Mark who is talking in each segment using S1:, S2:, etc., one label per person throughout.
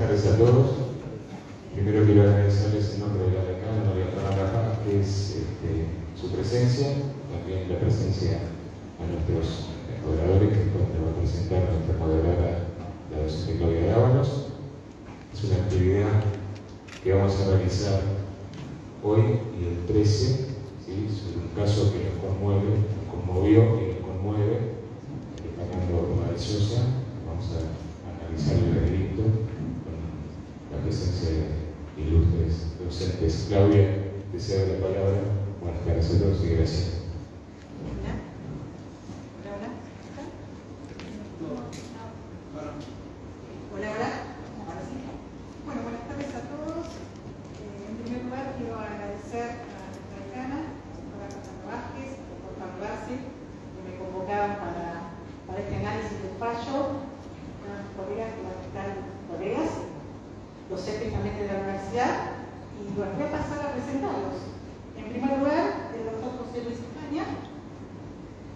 S1: tardes a todos. Primero quiero agradecerles en nombre de la decana María Fernanda Vázquez su presencia, también la presencia a nuestros oradores que nos va a presentar nuestra moderadora, la docente Claudia Dávalos. Es una actividad que vamos a realizar hoy y el 13, ¿sí? Sobre un caso que nos conmovió y nos conmueve, de Fernando Gómez Sosa. Vamos a analizar el veredicto con la presencia de ilustres docentes. Claudia, te cedo la palabra. Buenas tardes a todos y gracias.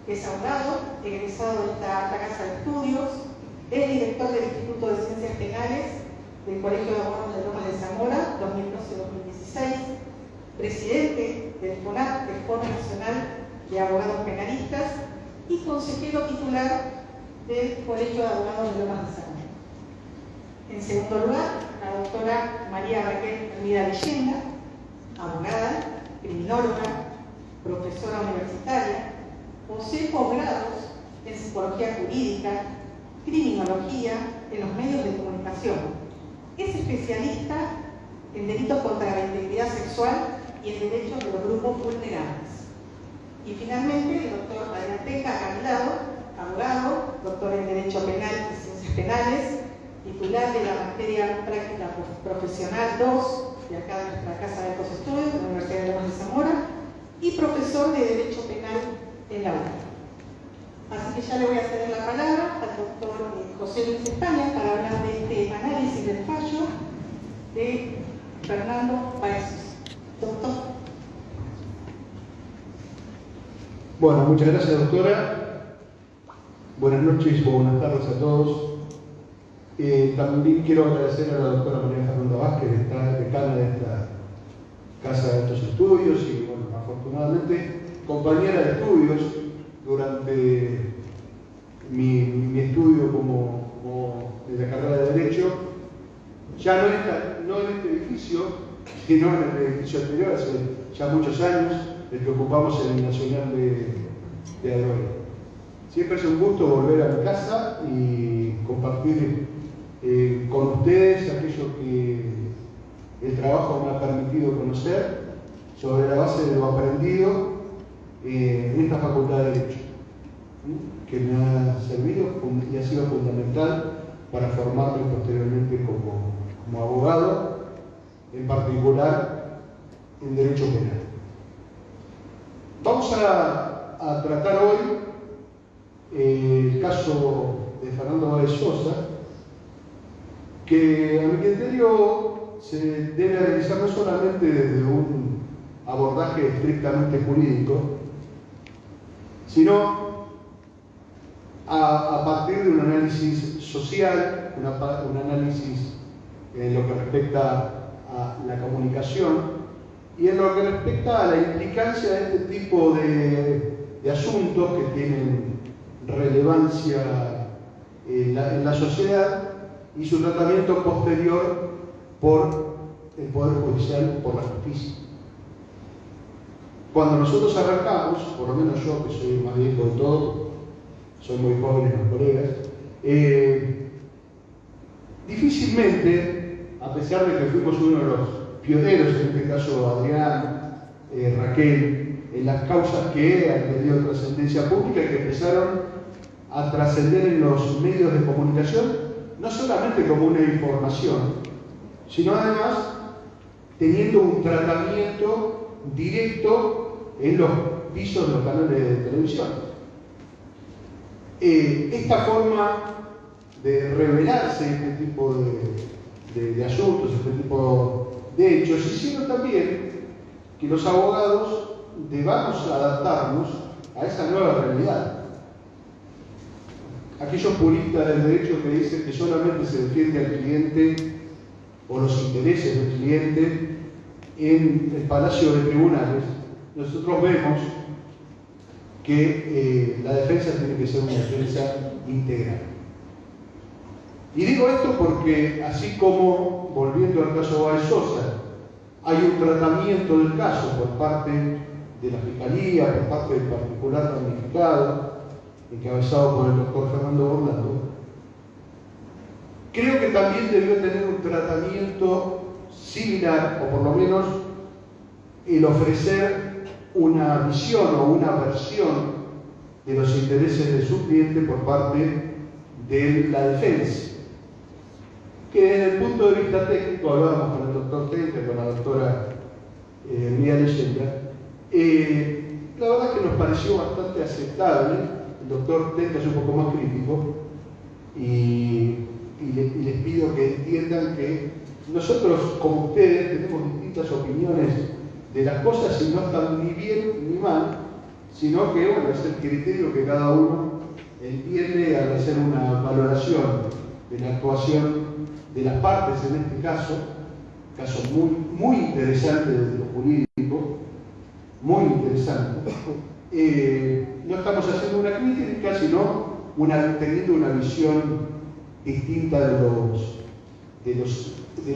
S2: Es abogado, egresado de esta casa de estudios, es director del Instituto de Ciencias Penales del Colegio de Abogados de Lomas de Zamora, 2012-2016, presidente del FONAP, del Foro Nacional de Abogados Penalistas, y consejero titular del Colegio de Abogados de Lomas de Zamora. En segundo lugar, la doctora María Raquel Hermida Leyenda, abogada, criminóloga, profesora universitaria. Posee posgrados en psicología jurídica, criminología, en los medios de comunicación. Es especialista en delitos contra la integridad sexual y en derechos de los grupos vulnerables. Y finalmente, el doctor Adrián Teca Candado, abogado, doctor en Derecho Penal y Ciencias Penales, titular de la materia Práctica Profesional 2 de acá de nuestra Casa de Altos Estudios, de la Universidad de Lomas de Zamora, y profesor de Derecho Penal en la UNA. Así que ya le voy a ceder la palabra al doctor José Luis España para hablar de este análisis del fallo de Fernando Páez. Doctor.
S3: Bueno, muchas gracias, doctora. Buenas noches o buenas tardes a todos. También quiero agradecer a la doctora María Fernanda Vázquez, decana de esta Casa de Altos Estudios y, bueno, afortunadamente, compañera de estudios durante mi estudio como de la carrera de Derecho, ya no en este edificio, sino en el edificio anterior, hace ya muchos años, el que ocupamos en el Nacional de Adrogué. Siempre es un gusto volver a mi casa y compartir con ustedes aquello que el trabajo me ha permitido conocer sobre la base de lo aprendido en esta Facultad de Derecho, que me ha servido y ha sido fundamental para formarme posteriormente como abogado, en particular en Derecho Penal. Vamos a tratar hoy el caso de Fernando Páez Sosa, que a mi criterio se debe analizar no solamente desde un abordaje estrictamente jurídico, sino a partir de un análisis social, un análisis en lo que respecta a la comunicación y en lo que respecta a la implicancia de este tipo de asuntos que tienen relevancia en la sociedad y su tratamiento posterior por el Poder Judicial, por la justicia. Cuando nosotros arrancamos, por lo menos yo, que soy el más viejo de todos, soy muy jóvenes los colegas, difícilmente, a pesar de que fuimos uno de los pioneros, en este caso Adrián, Raquel, en las causas que han tenido trascendencia pública y que empezaron a trascender en los medios de comunicación, no solamente como una información, sino además teniendo un tratamiento directo en los pisos de los canales de televisión. Esta forma de revelarse este tipo de asuntos, este tipo de hechos, hicieron también que los abogados debamos adaptarnos a esa nueva realidad. Aquellos puristas del derecho que dicen que solamente se defiende al cliente o los intereses del cliente en el Palacio de Tribunales, nosotros vemos que la defensa tiene que ser una defensa integral. Y digo esto porque, así como, volviendo al caso Báez Sosa, hay un tratamiento del caso por parte de la Fiscalía, por parte del particular damnificado, encabezado por el doctor Fernando Orlando, creo que también debió tener un tratamiento similar, o por lo menos el ofrecer una visión o una versión de los intereses de su cliente por parte de la defensa. Que desde el punto de vista técnico, hablábamos con el doctor Tenca, con la doctora Mía Leyenda, la verdad que nos pareció bastante aceptable. El doctor Tenca es un poco más crítico y les pido que entiendan que nosotros, como ustedes, tenemos distintas opiniones de las cosas y no están ni bien ni mal, sino que bueno, es el criterio que cada uno entiende al hacer una valoración de la actuación de las partes en este caso muy interesante desde lo jurídico, muy interesante. No estamos haciendo una crítica, sino teniendo una visión distinta de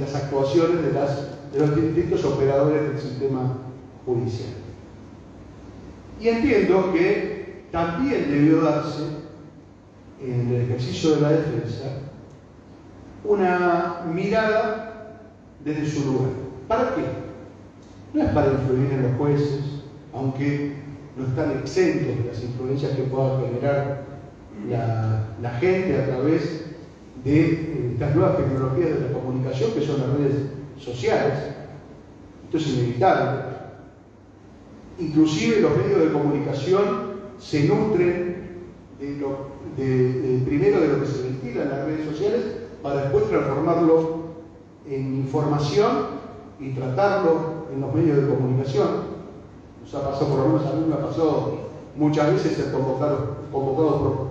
S3: las actuaciones de los distintos operadores del sistema judicial. Y entiendo que también debió darse en el ejercicio de la defensa una mirada desde su lugar. ¿Para qué? No es para influir en los jueces, aunque no están exentos de las influencias que pueda generar la gente a través de estas nuevas tecnologías de la comunicación, que son las redes sociales. Esto es inevitable. Inclusive los medios de comunicación se nutren primero de lo que se ventila en las redes sociales para después transformarlo en información y tratarlo en los medios de comunicación. Nos ha pasado, por lo menos a mí me ha pasado muchas veces, ser convocados por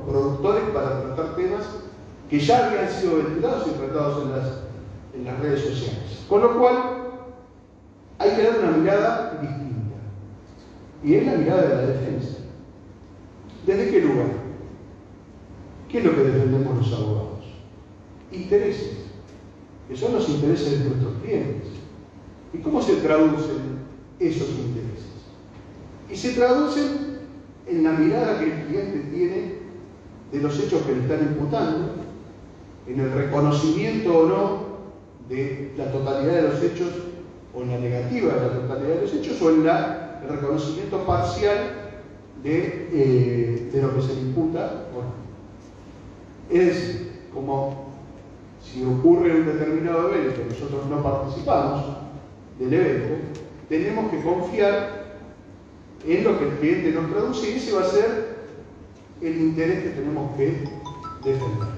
S3: productores para tratar temas que ya habían sido ventilados y tratados en las redes sociales. Con lo cual, hay que dar una mirada distinta. Y es la mirada de la defensa. ¿Desde qué lugar? ¿Qué es lo que defendemos los abogados? Intereses, que son los intereses de nuestros clientes. ¿Y cómo se traducen esos intereses? Y se traducen en la mirada que el cliente tiene de los hechos que le están imputando, en el reconocimiento o no de la totalidad de los hechos, o en la negativa de la totalidad de los hechos, o en el reconocimiento parcial de lo que se le imputa. Bueno, es decir, como si ocurre un determinado evento, nosotros no participamos del evento, tenemos que confiar en lo que el cliente nos traduce, y ese va a ser el interés que tenemos que defender.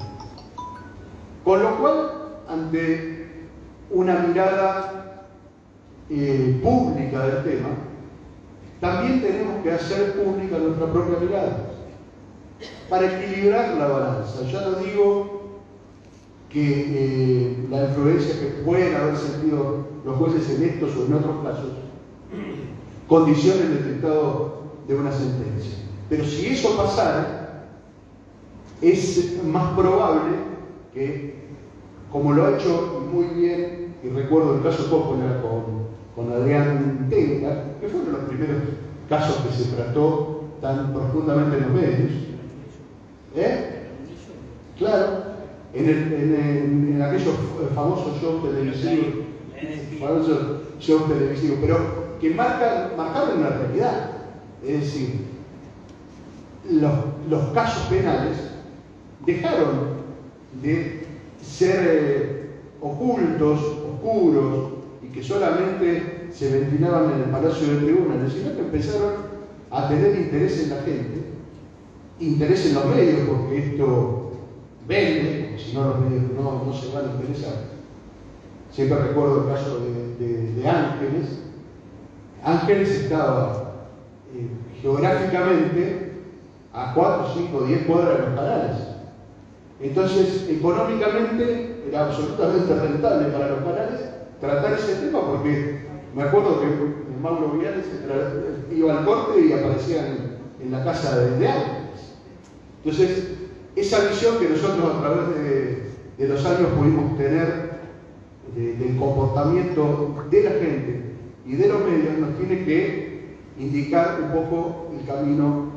S3: Con lo cual, ante una mirada pública del tema, también tenemos que hacer pública nuestra propia mirada para equilibrar la balanza. Ya no digo que la influencia que pueden haber sentido los jueces en estos o en otros casos condicionen el dictado de una sentencia. Pero si eso pasara, es más probable que, como lo ha hecho muy bien, y recuerdo el caso Coppola con Adrián Tenca, que fue uno de los primeros casos que se trató tan profundamente en los medios. Claro, en aquellos famosos shows televisivos, pero que marcaron una realidad. Es decir, los casos penales dejaron de ser ocultos, oscuros, y que solamente se ventilaban en el Palacio de Tribunales, sino que empezaron a tener interés en la gente, interés en los medios, porque esto vende, porque si no los medios no se van a interesar. Siempre recuerdo el caso de Ángeles. Ángeles estaba geográficamente a 4, 5, 10 cuadras de los canales. Entonces, económicamente era absolutamente rentable para los canales tratar ese tema porque me acuerdo que Mauro Viales iba al corte y aparecía en la casa de Ángeles. Entonces, esa visión que nosotros a través de los años pudimos tener del comportamiento de la gente y de los medios nos tiene que indicar un poco el camino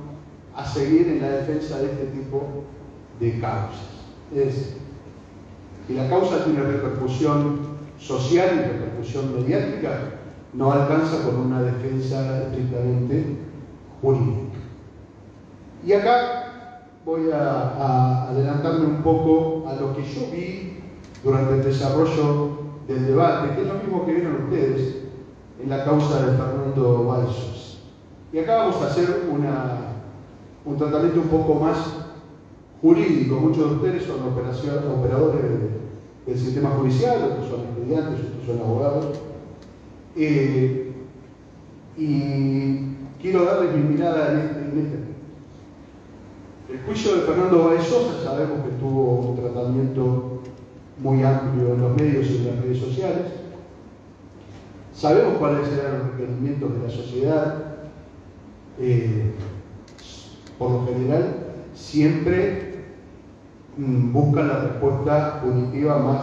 S3: a seguir en la defensa de este tipo de causas. Es decir, si la causa tiene repercusión social y repercusión mediática, no alcanza con una defensa estrictamente jurídica. Y acá voy a adelantarme un poco a lo que yo vi durante el desarrollo del debate, que es lo mismo que vieron ustedes en la causa de Fernando Balsos. Y acá vamos a hacer un tratamiento un poco más jurídico. Muchos de ustedes son operadores del sistema judicial, otros son estudiantes, otros son abogados. Y quiero darles mi mirada en este tema. El juicio de Fernando Báez Sosa sabemos que tuvo un tratamiento muy amplio en los medios y en las redes sociales. Sabemos cuáles eran los requerimientos de la sociedad. Por lo general, siempre buscan la respuesta punitiva más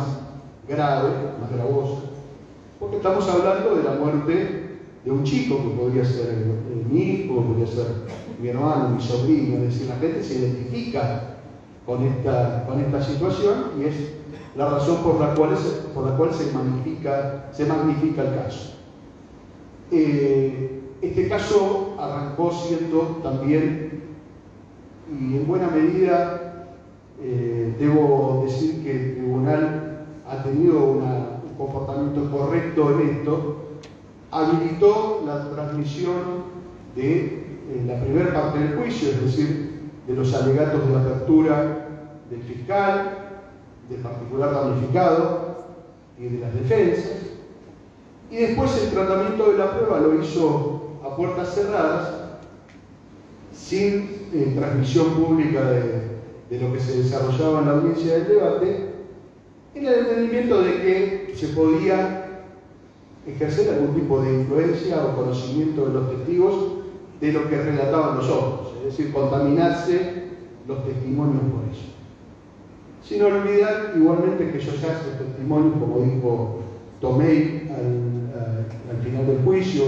S3: grave, más gravosa, porque estamos hablando de la muerte de un chico que podría ser mi hijo, podría ser mi hermano, mi sobrino. Es decir, la gente se identifica con esta situación y es la razón por la cual se magnifica el caso. Este caso arrancó siendo también, y en buena medida, debo decir que el tribunal ha tenido un comportamiento correcto en esto, habilitó la transmisión de la primera parte del juicio, es decir, de los alegatos de apertura del fiscal, del particular damnificado y de las defensas, y después el tratamiento de la prueba lo hizo a puertas cerradas, sin transmisión pública de lo que se desarrollaba en la audiencia del debate, en el entendimiento de que se podía ejercer algún tipo de influencia o conocimiento de los testigos de lo que relataban los otros, es decir, contaminarse los testimonios por eso. Sin olvidar igualmente que esos testimonios, como dijo Tomei al final del juicio,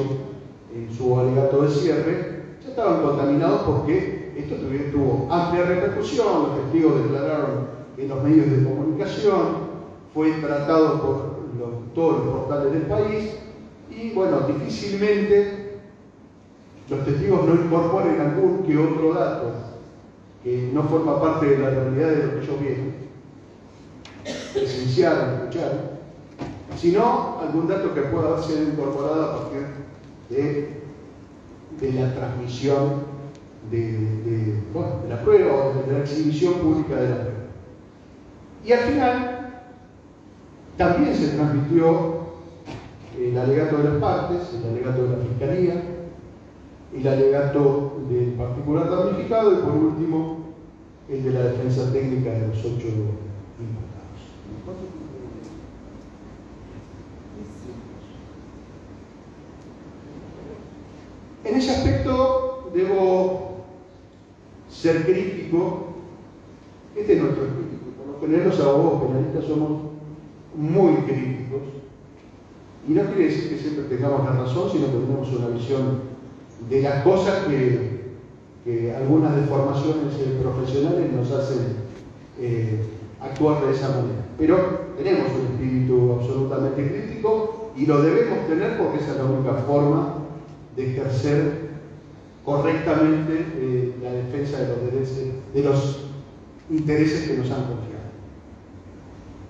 S3: en su alegato de cierre, ya estaban contaminados porque esto tuvo amplia repercusión, los testigos declararon en los medios de comunicación, fue tratado por todos los portales del país y, bueno, difícilmente los testigos no incorporen algún que otro dato que no forma parte de la realidad de lo que ellos vieron, presenciaron, escucharon, sino algún dato que pueda haber sido incorporado a partir de la transmisión de la prueba o de la exhibición pública de la prueba. Y al final también se transmitió el alegato de las partes, el alegato de la Fiscalía, el alegato del particular damnificado y por último el de la defensa técnica de los 8 imputados. En ese aspecto debo ser crítico. Este es nuestro crítico. Por lo general los abogados penalistas somos muy críticos. Y no quiere decir que siempre tengamos la razón, sino que tenemos una visión de las cosas que algunas deformaciones profesionales nos hacen actuar de esa manera. Pero tenemos un espíritu absolutamente crítico y lo debemos tener porque esa es la única forma de ejercer correctamente la defensa de los intereses que nos han confiado.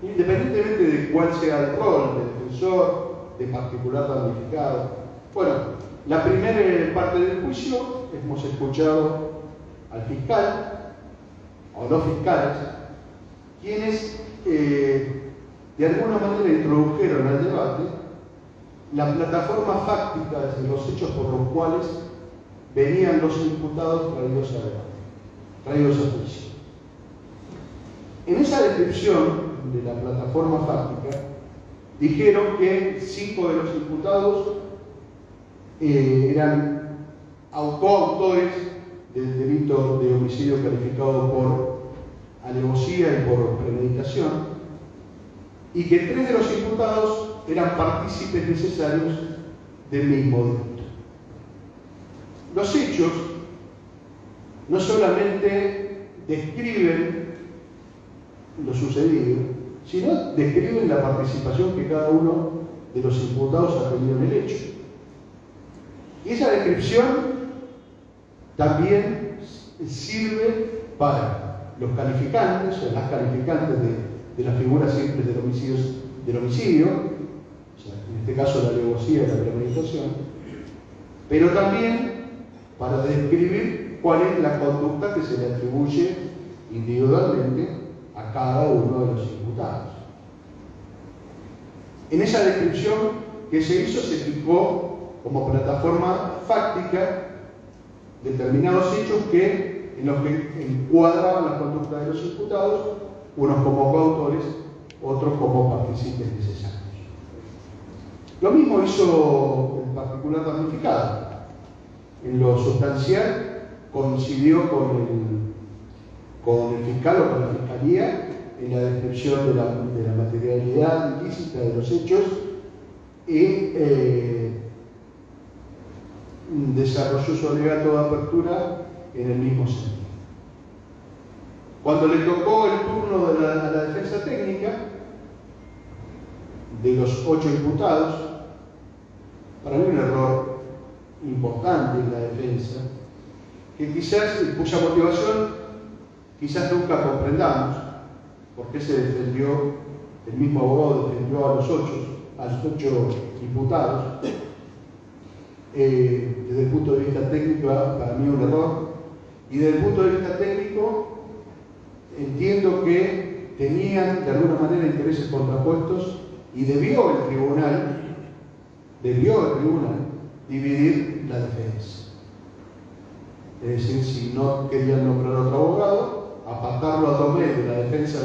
S3: Independientemente de cuál sea el rol de defensor, de particular damnificado. Bueno, la primera parte del juicio hemos escuchado al fiscal o los fiscales, quienes de alguna manera introdujeron al debate la plataforma fáctica de los hechos por los cuales venían los imputados traídos a juicio. En esa descripción de la plataforma fáctica, dijeron que 5 de los imputados eran coautores del delito de homicidio calificado por alevosía y por premeditación, y que 3 de los imputados eran partícipes necesarios del mismo delito. Los hechos no solamente describen lo sucedido, sino describen la participación que cada uno de los imputados ha tenido en el hecho. Y esa descripción también sirve para los calificantes o las calificantes de las figuras simples del homicidio, o sea, en este caso la alevosía y la premeditación, pero también para describir cuál es la conducta que se le atribuye individualmente a cada uno de los imputados. En esa descripción que se hizo se fijó como plataforma fáctica determinados hechos en los que encuadraban la conducta de los imputados, unos como coautores, otros como partícipes necesarios. Lo mismo hizo el particular damnificado. En lo sustancial coincidió con el fiscal o con la fiscalía en la descripción de la materialidad ilícita de los hechos y desarrolló su alegato de apertura en el mismo sentido. Cuando le tocó el turno a la defensa técnica, de los 8 imputados, para mí un error importante en la defensa, que quizás, cuya motivación quizás nunca comprendamos, porque se defendió, el mismo abogado defendió a los 8 imputados. Desde el punto de vista técnico, para mí un error, y desde el punto de vista técnico, entiendo que tenían de alguna manera intereses contrapuestos y debió el tribunal dividir la defensa. Es decir, si no querían nombrar otro abogado, apartarlo a Tomé de la defensa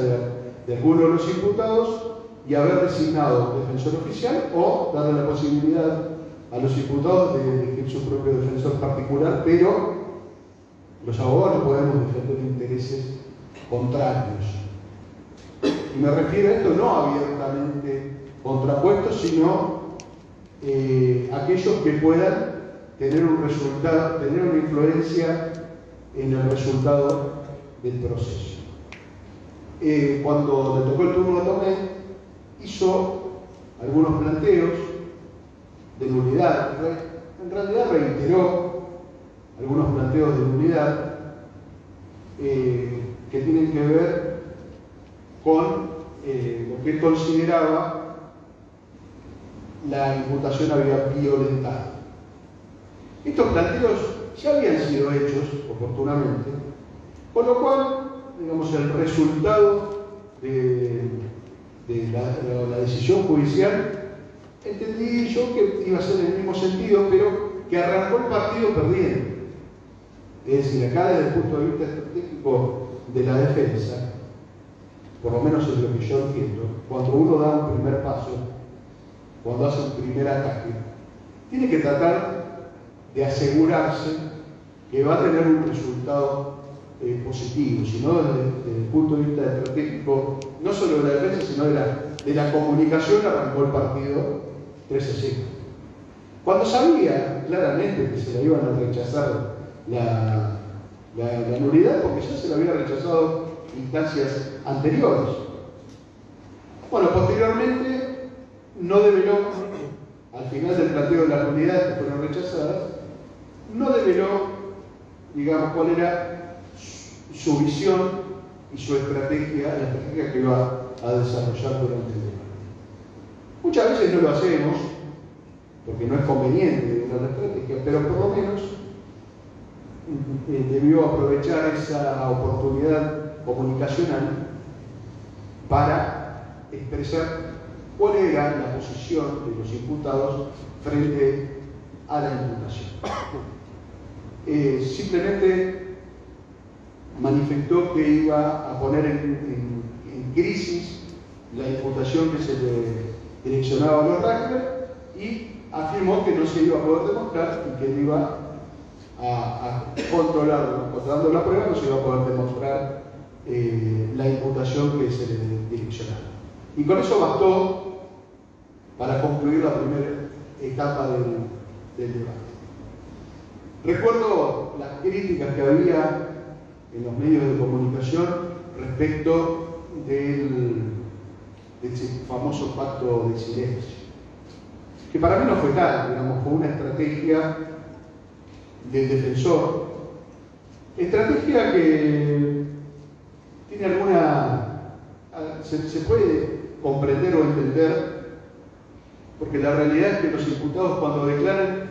S3: de alguno de los imputados y haber designado defensor oficial, o darle la posibilidad a los imputados de elegir su propio defensor particular, pero los abogados no podemos defender intereses contrarios. Y me refiero a esto no abiertamente contrapuestos, sino aquellos que puedan tener un resultado, tener una influencia en el resultado del proceso. Cuando le tocó el turno a Tomé, hizo algunos planteos de nulidad. En realidad reiteró algunos planteos de nulidad que tienen que ver con lo que él consideraba la imputación había violentado. Estos planteos ya habían sido hechos oportunamente, con lo cual, digamos, el resultado de la decisión judicial, entendí yo que iba a ser en el mismo sentido, pero que arrancó el partido perdiendo. Es decir, acá desde el punto de vista estratégico de la defensa, por lo menos es lo que yo entiendo, cuando uno da un primer paso, cuando hace un primer ataque, tiene que tratar de asegurarse que va a tener un resultado positivo, sino desde el punto de vista estratégico, no solo de la defensa, sino de la comunicación, arrancó el partido 3-0. Cuando sabía claramente que se le iban a rechazar la nulidad, porque ya se le había rechazado instancias anteriores. Bueno, posteriormente no develó, al final del planteo de las nulidades que fueron rechazadas, no develó, digamos, cuál era su visión y su estrategia, la estrategia que iba a desarrollar durante el debate. Muchas veces no lo hacemos, porque no es conveniente la estrategia, pero por lo menos debió aprovechar esa oportunidad comunicacional para expresar cuál era la posición de los imputados frente a la imputación. Simplemente manifestó que iba a poner en crisis la imputación que se direccionaba a los Ragler y afirmó que no se iba a poder demostrar y que él iba a controlarlo. Controlando la prueba no se iba a poder demostrar la imputación que se le direccionaba. Y con eso bastó para concluir la primera etapa del debate. Recuerdo las críticas que había en los medios de comunicación respecto de ese famoso pacto de silencio, que para mí no fue tal, digamos, fue una estrategia del defensor, estrategia que tiene se puede comprender o entender, porque la realidad es que los imputados cuando declaran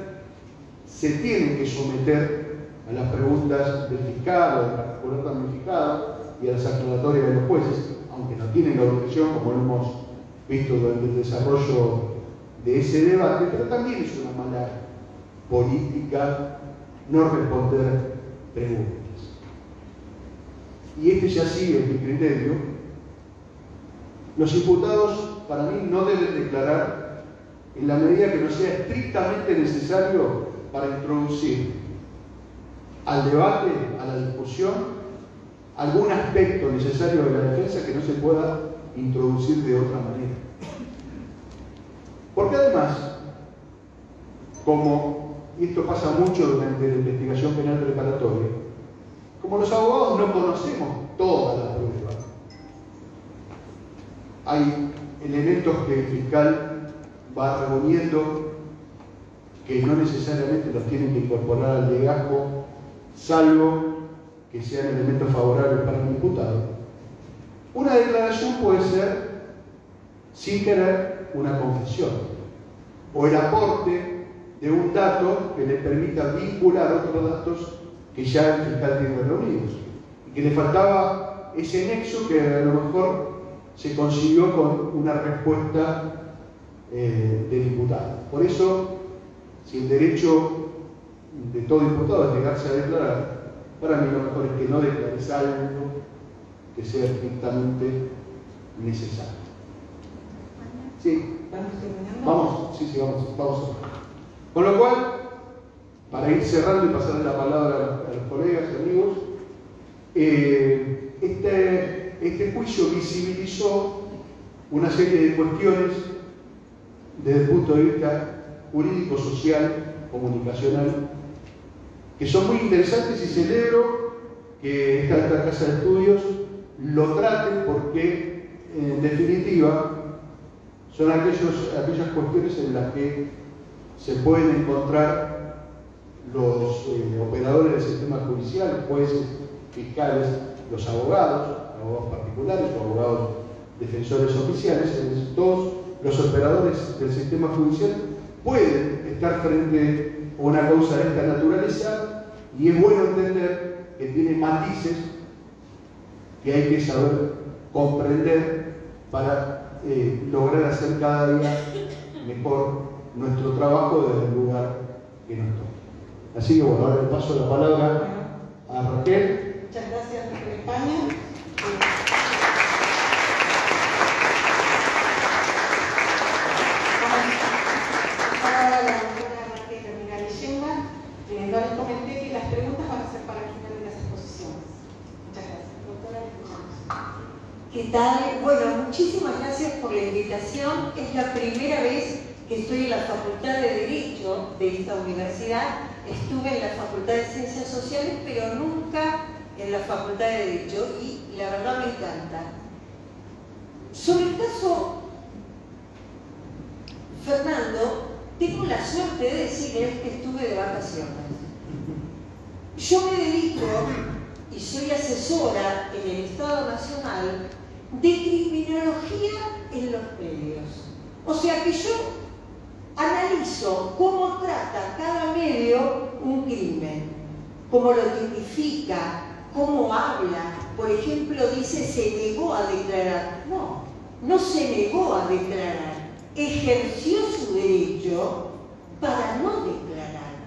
S3: se tienen que someter a las preguntas del fiscal o del particular damnificado y a las aclaratorias de los jueces, aunque no tienen la obligación, como lo hemos visto durante el desarrollo de ese debate, pero también es una mala política no responder preguntas. Y este ya sigue mi criterio. Los imputados, para mí, no deben declarar en la medida que no sea estrictamente necesario para introducir al debate, a la discusión, algún aspecto necesario de la defensa que no se pueda introducir de otra manera. Porque además, y esto pasa mucho durante la investigación penal preparatoria, como los abogados no conocemos toda la prueba, hay elementos que el fiscal va reuniendo que no necesariamente los tienen que incorporar al legajo, salvo que sean elementos favorables para el imputado. Una declaración puede ser, sin querer, una confesión, o el aporte de un dato que le permita vincular otros datos que ya el fiscal tiene reunidos, y que le faltaba ese nexo que a lo mejor se consiguió con una respuesta del imputado. Por eso, si el derecho de todo imputado es llegarse a declarar, para mí lo mejor es que no declares algo que sea estrictamente necesario. Sí.
S2: ¿Vamos terminando?
S3: Vamos, sí, vamos. Con lo cual, para ir cerrando y pasarle la palabra a los colegas y amigos, este juicio visibilizó una serie de cuestiones desde el punto de vista jurídico, social, comunicacional, que son muy interesantes y celebro que esta casa de estudios lo trate porque, en definitiva, son aquellas cuestiones en las que se pueden encontrar los operadores del sistema judicial, jueces, fiscales, los abogados particulares o abogados defensores oficiales, todos los operadores del sistema judicial pueden estar frente a una causa de esta naturaleza, y es bueno entender que tiene matices que hay que saber comprender para lograr hacer cada día mejor nuestro trabajo desde el lugar que nos toca. Así que bueno, ahora le paso la palabra a Raquel.
S2: Muchas gracias, doctor España. Ahora la doctora Raquel termina leyendo. No les comenté que las preguntas van a ser para quien de las exposiciones. Muchas gracias. Doctora, le escuchamos.
S4: ¿Qué tal? Bueno, muchísimas gracias por la invitación. Es la primera vez que estoy en la Facultad de Derecho de esta universidad. Estuve en la Facultad de Ciencias Sociales, pero nunca en la Facultad de Derecho, y la verdad me encanta. Sobre el caso Fernando, tengo la suerte de decirles que estuve de vacaciones. Yo me dedico y soy asesora en el Estado Nacional de criminología en los medios. O sea que yo analizo cómo trata cada medio un crimen, cómo lo tipifica, cómo habla. Por ejemplo, dice se negó a declarar. No se negó a declarar. Ejerció su derecho para no declarar.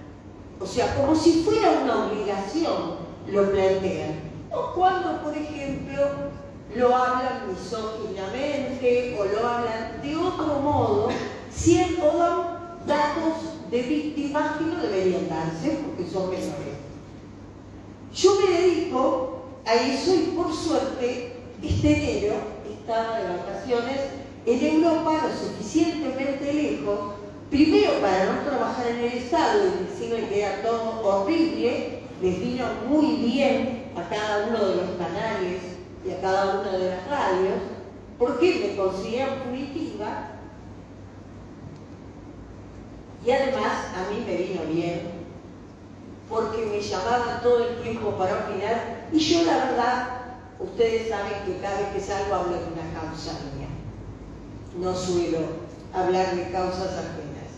S4: O sea, como si fuera una obligación, lo plantean. O cuando, por ejemplo, lo hablan misóginamente o lo hablan de otro modo, o dan datos de víctimas que no deberían darse porque son menores. Yo me dedico a eso y por suerte este enero estaba de vacaciones en Europa lo suficientemente lejos, primero para no trabajar en el Estado y decirle que era todo horrible. Les vino muy bien a cada uno de los canales y a cada una de las radios, porque me consideran punitiva y además a mí me vino bien, porque me llamaban todo el tiempo para opinar y yo la verdad, ustedes saben que cada vez que salgo hablo de una causa mía, no suelo hablar de causas ajenas.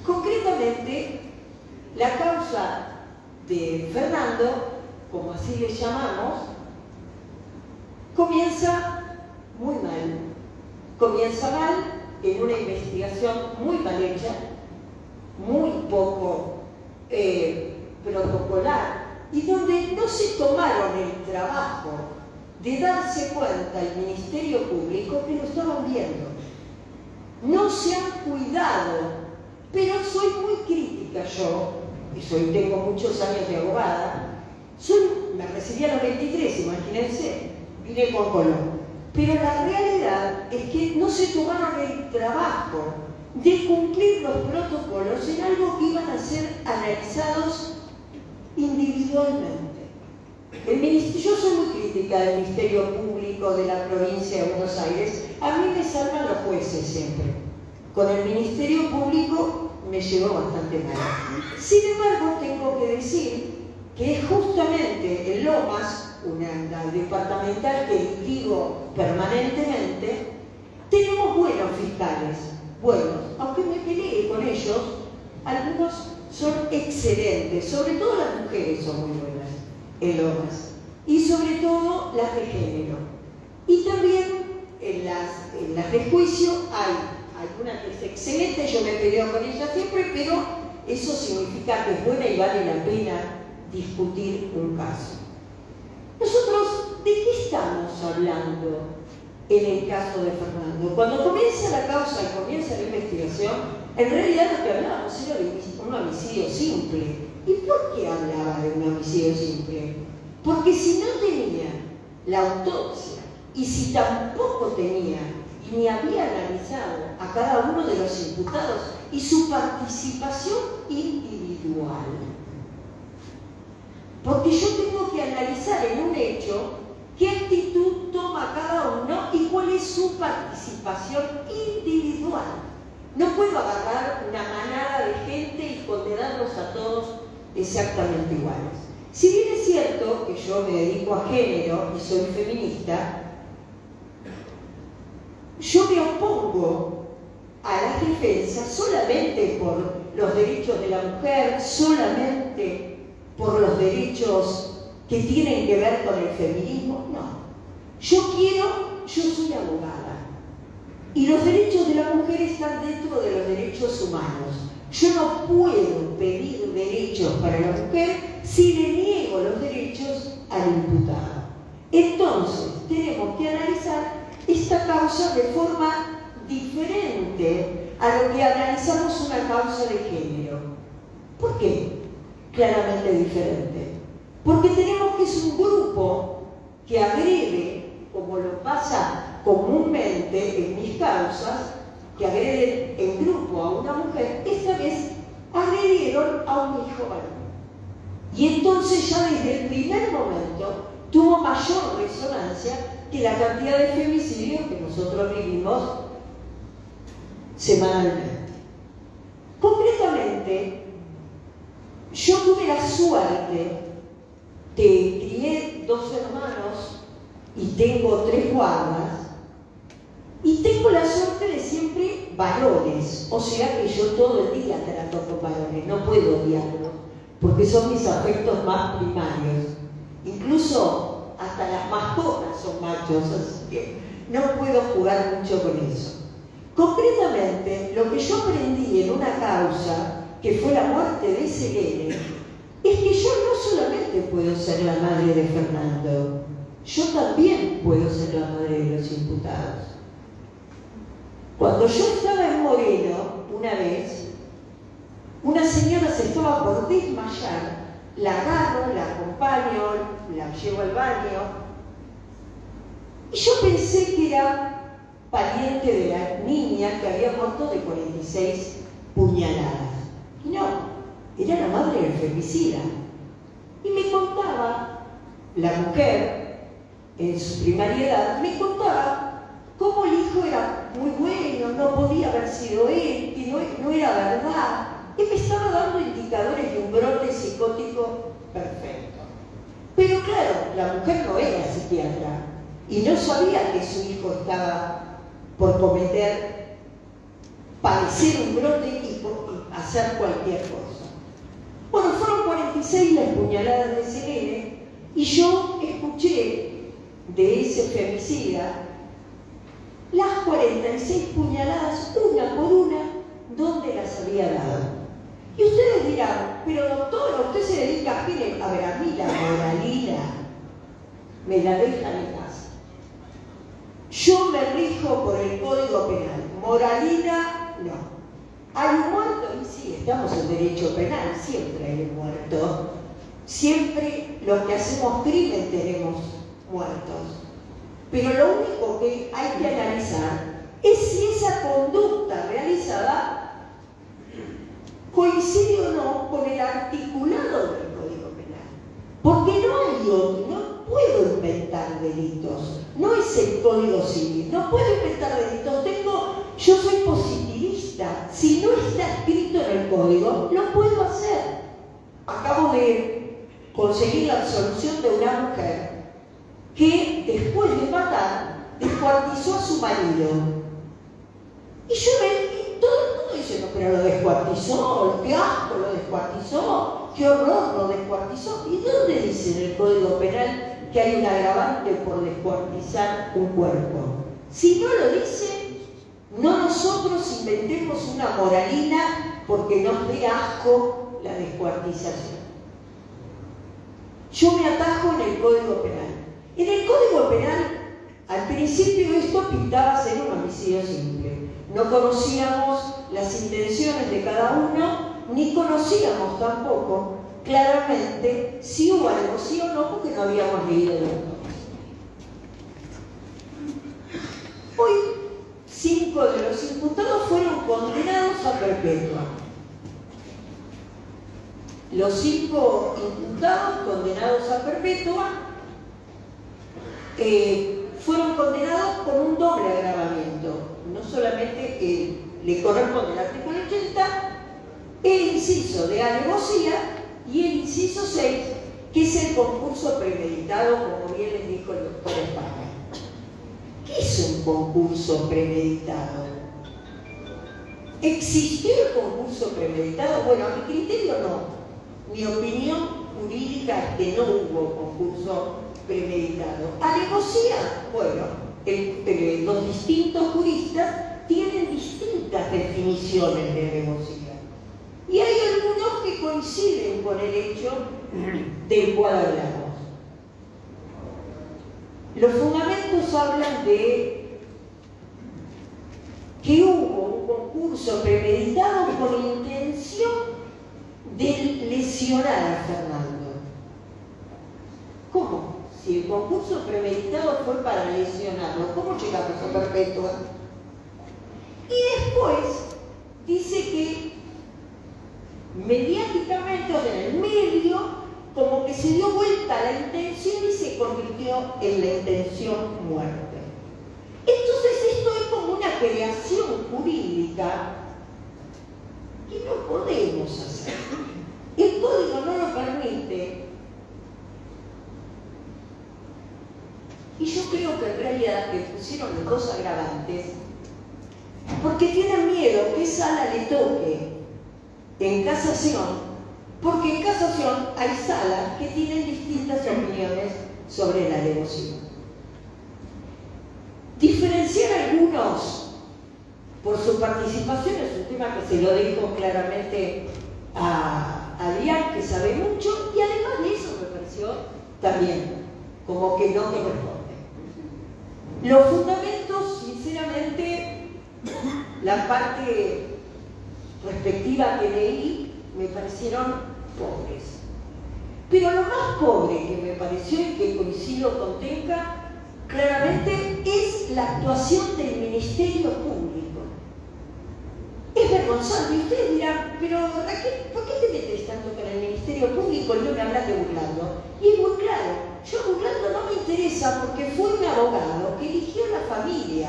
S4: Concretamente, la causa de Fernando, como así le llamamos, comienza muy mal. Comienza mal en una investigación muy mal hecha, muy poco protocolar, y donde no se tomaron el trabajo de darse cuenta el Ministerio Público que lo estaban viendo. No se han cuidado, pero soy muy crítica yo, y tengo muchos años de abogada, me recibí a los 23, imagínense, vine con Colón. Pero la realidad es que no se tomaron el trabajo de cumplir los protocolos en algo que iban a ser analizados individualmente. Yo soy muy crítica del Ministerio Público de la provincia de Buenos Aires. A mí me salvan los jueces siempre. Con el Ministerio Público me llevó bastante mal. Sin embargo, tengo que decir que es justamente en Lomas, una departamental que litigo permanentemente, tenemos buenos fiscales, buenos, aunque me peleé con ellos, algunos son excelentes, sobre todo las mujeres son muy buenas en Lomas, y sobre todo las de género. Y también en las de juicio hay alguna que es excelente, yo me peleo con ella siempre, pero eso significa que es buena y vale la pena discutir un caso. Nosotros, ¿de qué estamos hablando en el caso de Fernando? Cuando comienza la causa y comienza la investigación, en realidad lo que hablábamos era de un homicidio simple. ¿Y por qué hablaba de un homicidio simple? Porque si no tenía la autopsia y si tampoco tenía y ni había analizado a cada uno de los imputados y su participación individual. Porque yo tengo que analizar en un hecho qué actitud toma cada uno y cuál es su participación individual. No puedo agarrar una manada de gente y condenarlos a todos exactamente iguales. Si bien es cierto que yo me dedico a género y soy feminista, yo me opongo a las defensas solamente por los derechos de la mujer, solamente por los derechos que tienen que ver con el feminismo. No. Yo soy abogada y los derechos de la mujer están dentro de los derechos humanos. Yo no puedo pedir derechos para la mujer si le niego los derechos al imputado. Entonces, tenemos que analizar esta causa de forma diferente a lo que analizamos una causa de género. ¿Por qué? Claramente diferente. Porque tenemos que es un grupo que agrede, como lo pasa comúnmente en mis causas, que agreden en grupo a una mujer, esta vez agredieron a un hijo varón. Y entonces ya desde el primer momento tuvo mayor resonancia que la cantidad de femicidios que nosotros vivimos semanalmente. Concretamente, yo tuve la suerte de crié 2 hermanos y tengo 3 guardas, y tengo la suerte de siempre varones, o sea que yo todo el día trato con varones, no puedo odiarlos, porque son mis afectos más primarios. Incluso hasta las mascotas son machos, así que no puedo jugar mucho con eso. Concretamente, lo que yo aprendí en una causa, que fue la muerte de Selene, es que yo no solamente puedo ser la madre de Fernando, yo también puedo ser la madre de los imputados. Cuando yo estaba en Moreno, una vez, una señora se estaba por desmayar, la agarro, la acompaño, la llevo al baño, y yo pensé que era pariente de la niña que había muerto de 46 puñaladas. Y no, era la madre del femicida. Y me contaba, la mujer, en su primariedad, me contaba cómo el hijo era muy bueno, no podía haber sido él, que no era verdad. Y me estaba dando indicadores de un brote psicótico perfecto. Pero claro, la mujer no era psiquiatra y no sabía que su hijo estaba por padecer un brote y hacer cualquier cosa. Bueno, fueron 46 las puñaladas de ese nene y yo escuché de ese femicida las 46 puñaladas, una por una, dónde las había dado. Y ustedes dirán, pero doctora, usted se dedica a qué? A ver, a mí la moralina me la dejan en casa. Yo me rijo por el Código Penal. Moralina, no. ¿Hay un muerto? Y sí, estamos en derecho penal, siempre hay un muerto. Siempre los que hacemos crimen tenemos muertos. Pero lo único que hay que analizar es si esa conducta realizada coincide o no con el articulado del Código Penal. Porque no hay otro, no puedo inventar delitos. No es el Código Civil, no puedo inventar delitos. Yo soy positivista. Si no está escrito en el Código, lo puedo hacer. Acabo de conseguir la absolución de una mujer que después de matar descuartizó a su marido. Y todo el mundo dice, no, pero lo descuartizó, qué asco, lo descuartizó, qué horror, lo descuartizó. ¿Y dónde dice en el Código Penal que hay un agravante por descuartizar un cuerpo? Si no lo dice, no nosotros inventemos una moralina porque nos dé asco la descuartización. Yo me atajo en el Código Penal. En el Código Penal, al principio esto pintaba ser un homicidio simple. No conocíamos las intenciones de cada uno, ni conocíamos tampoco claramente si hubo algo sí o no, porque no habíamos leído el autor. Hoy, 5 de los imputados fueron condenados a perpetua. Los 5 imputados condenados a perpetua fueron condenados con un doble agravamiento. No solamente le corresponde el artículo 80, el inciso de alevosía y el inciso 6, que es el concurso premeditado, como bien les dijo el doctor España. ¿Qué es un concurso premeditado? ¿Existió el concurso premeditado? Bueno, a mi criterio no. Mi opinión jurídica es que no hubo concurso premeditado. Alevosía, bueno, los distintos juristas tienen distintas definiciones de alevosía. Y hay algunos que coinciden con el hecho del cual hablamos. Los fundamentos hablan de que hubo un concurso premeditado con intención de lesionar a Fernando. ¿Cómo? Si el concurso premeditado fue para lesionarlo, ¿cómo llegamos a perpetua? Y después dice que mediáticamente, o sea, en el medio, como que se dio vuelta la intención y se convirtió en la intención muerte. Entonces esto es como una creación jurídica que no podemos hacer. El código no lo permite. Y yo creo que en realidad le pusieron los dos agravantes porque tienen miedo que sala le toque en casación, porque en casación hay salas que tienen distintas opiniones sobre la alevosía. Diferenciar a algunos por su participación es un tema que se lo dijo claramente a Adrián, que sabe mucho, y además de eso me pareció también como que no corresponde. Los fundamentos, sinceramente, la parte respectiva que leí me parecieron pobres. Pero lo más pobre que me pareció y que coincido con Tenca, claramente es la actuación del Ministerio Público. Es vergonzante. Y ustedes dirán, pero Raquel, ¿por qué te metes tanto con el Ministerio Público y no me hablas de Burlando? Y es muy claro, yo Burlando no me interesa porque fue un abogado que eligió la familia.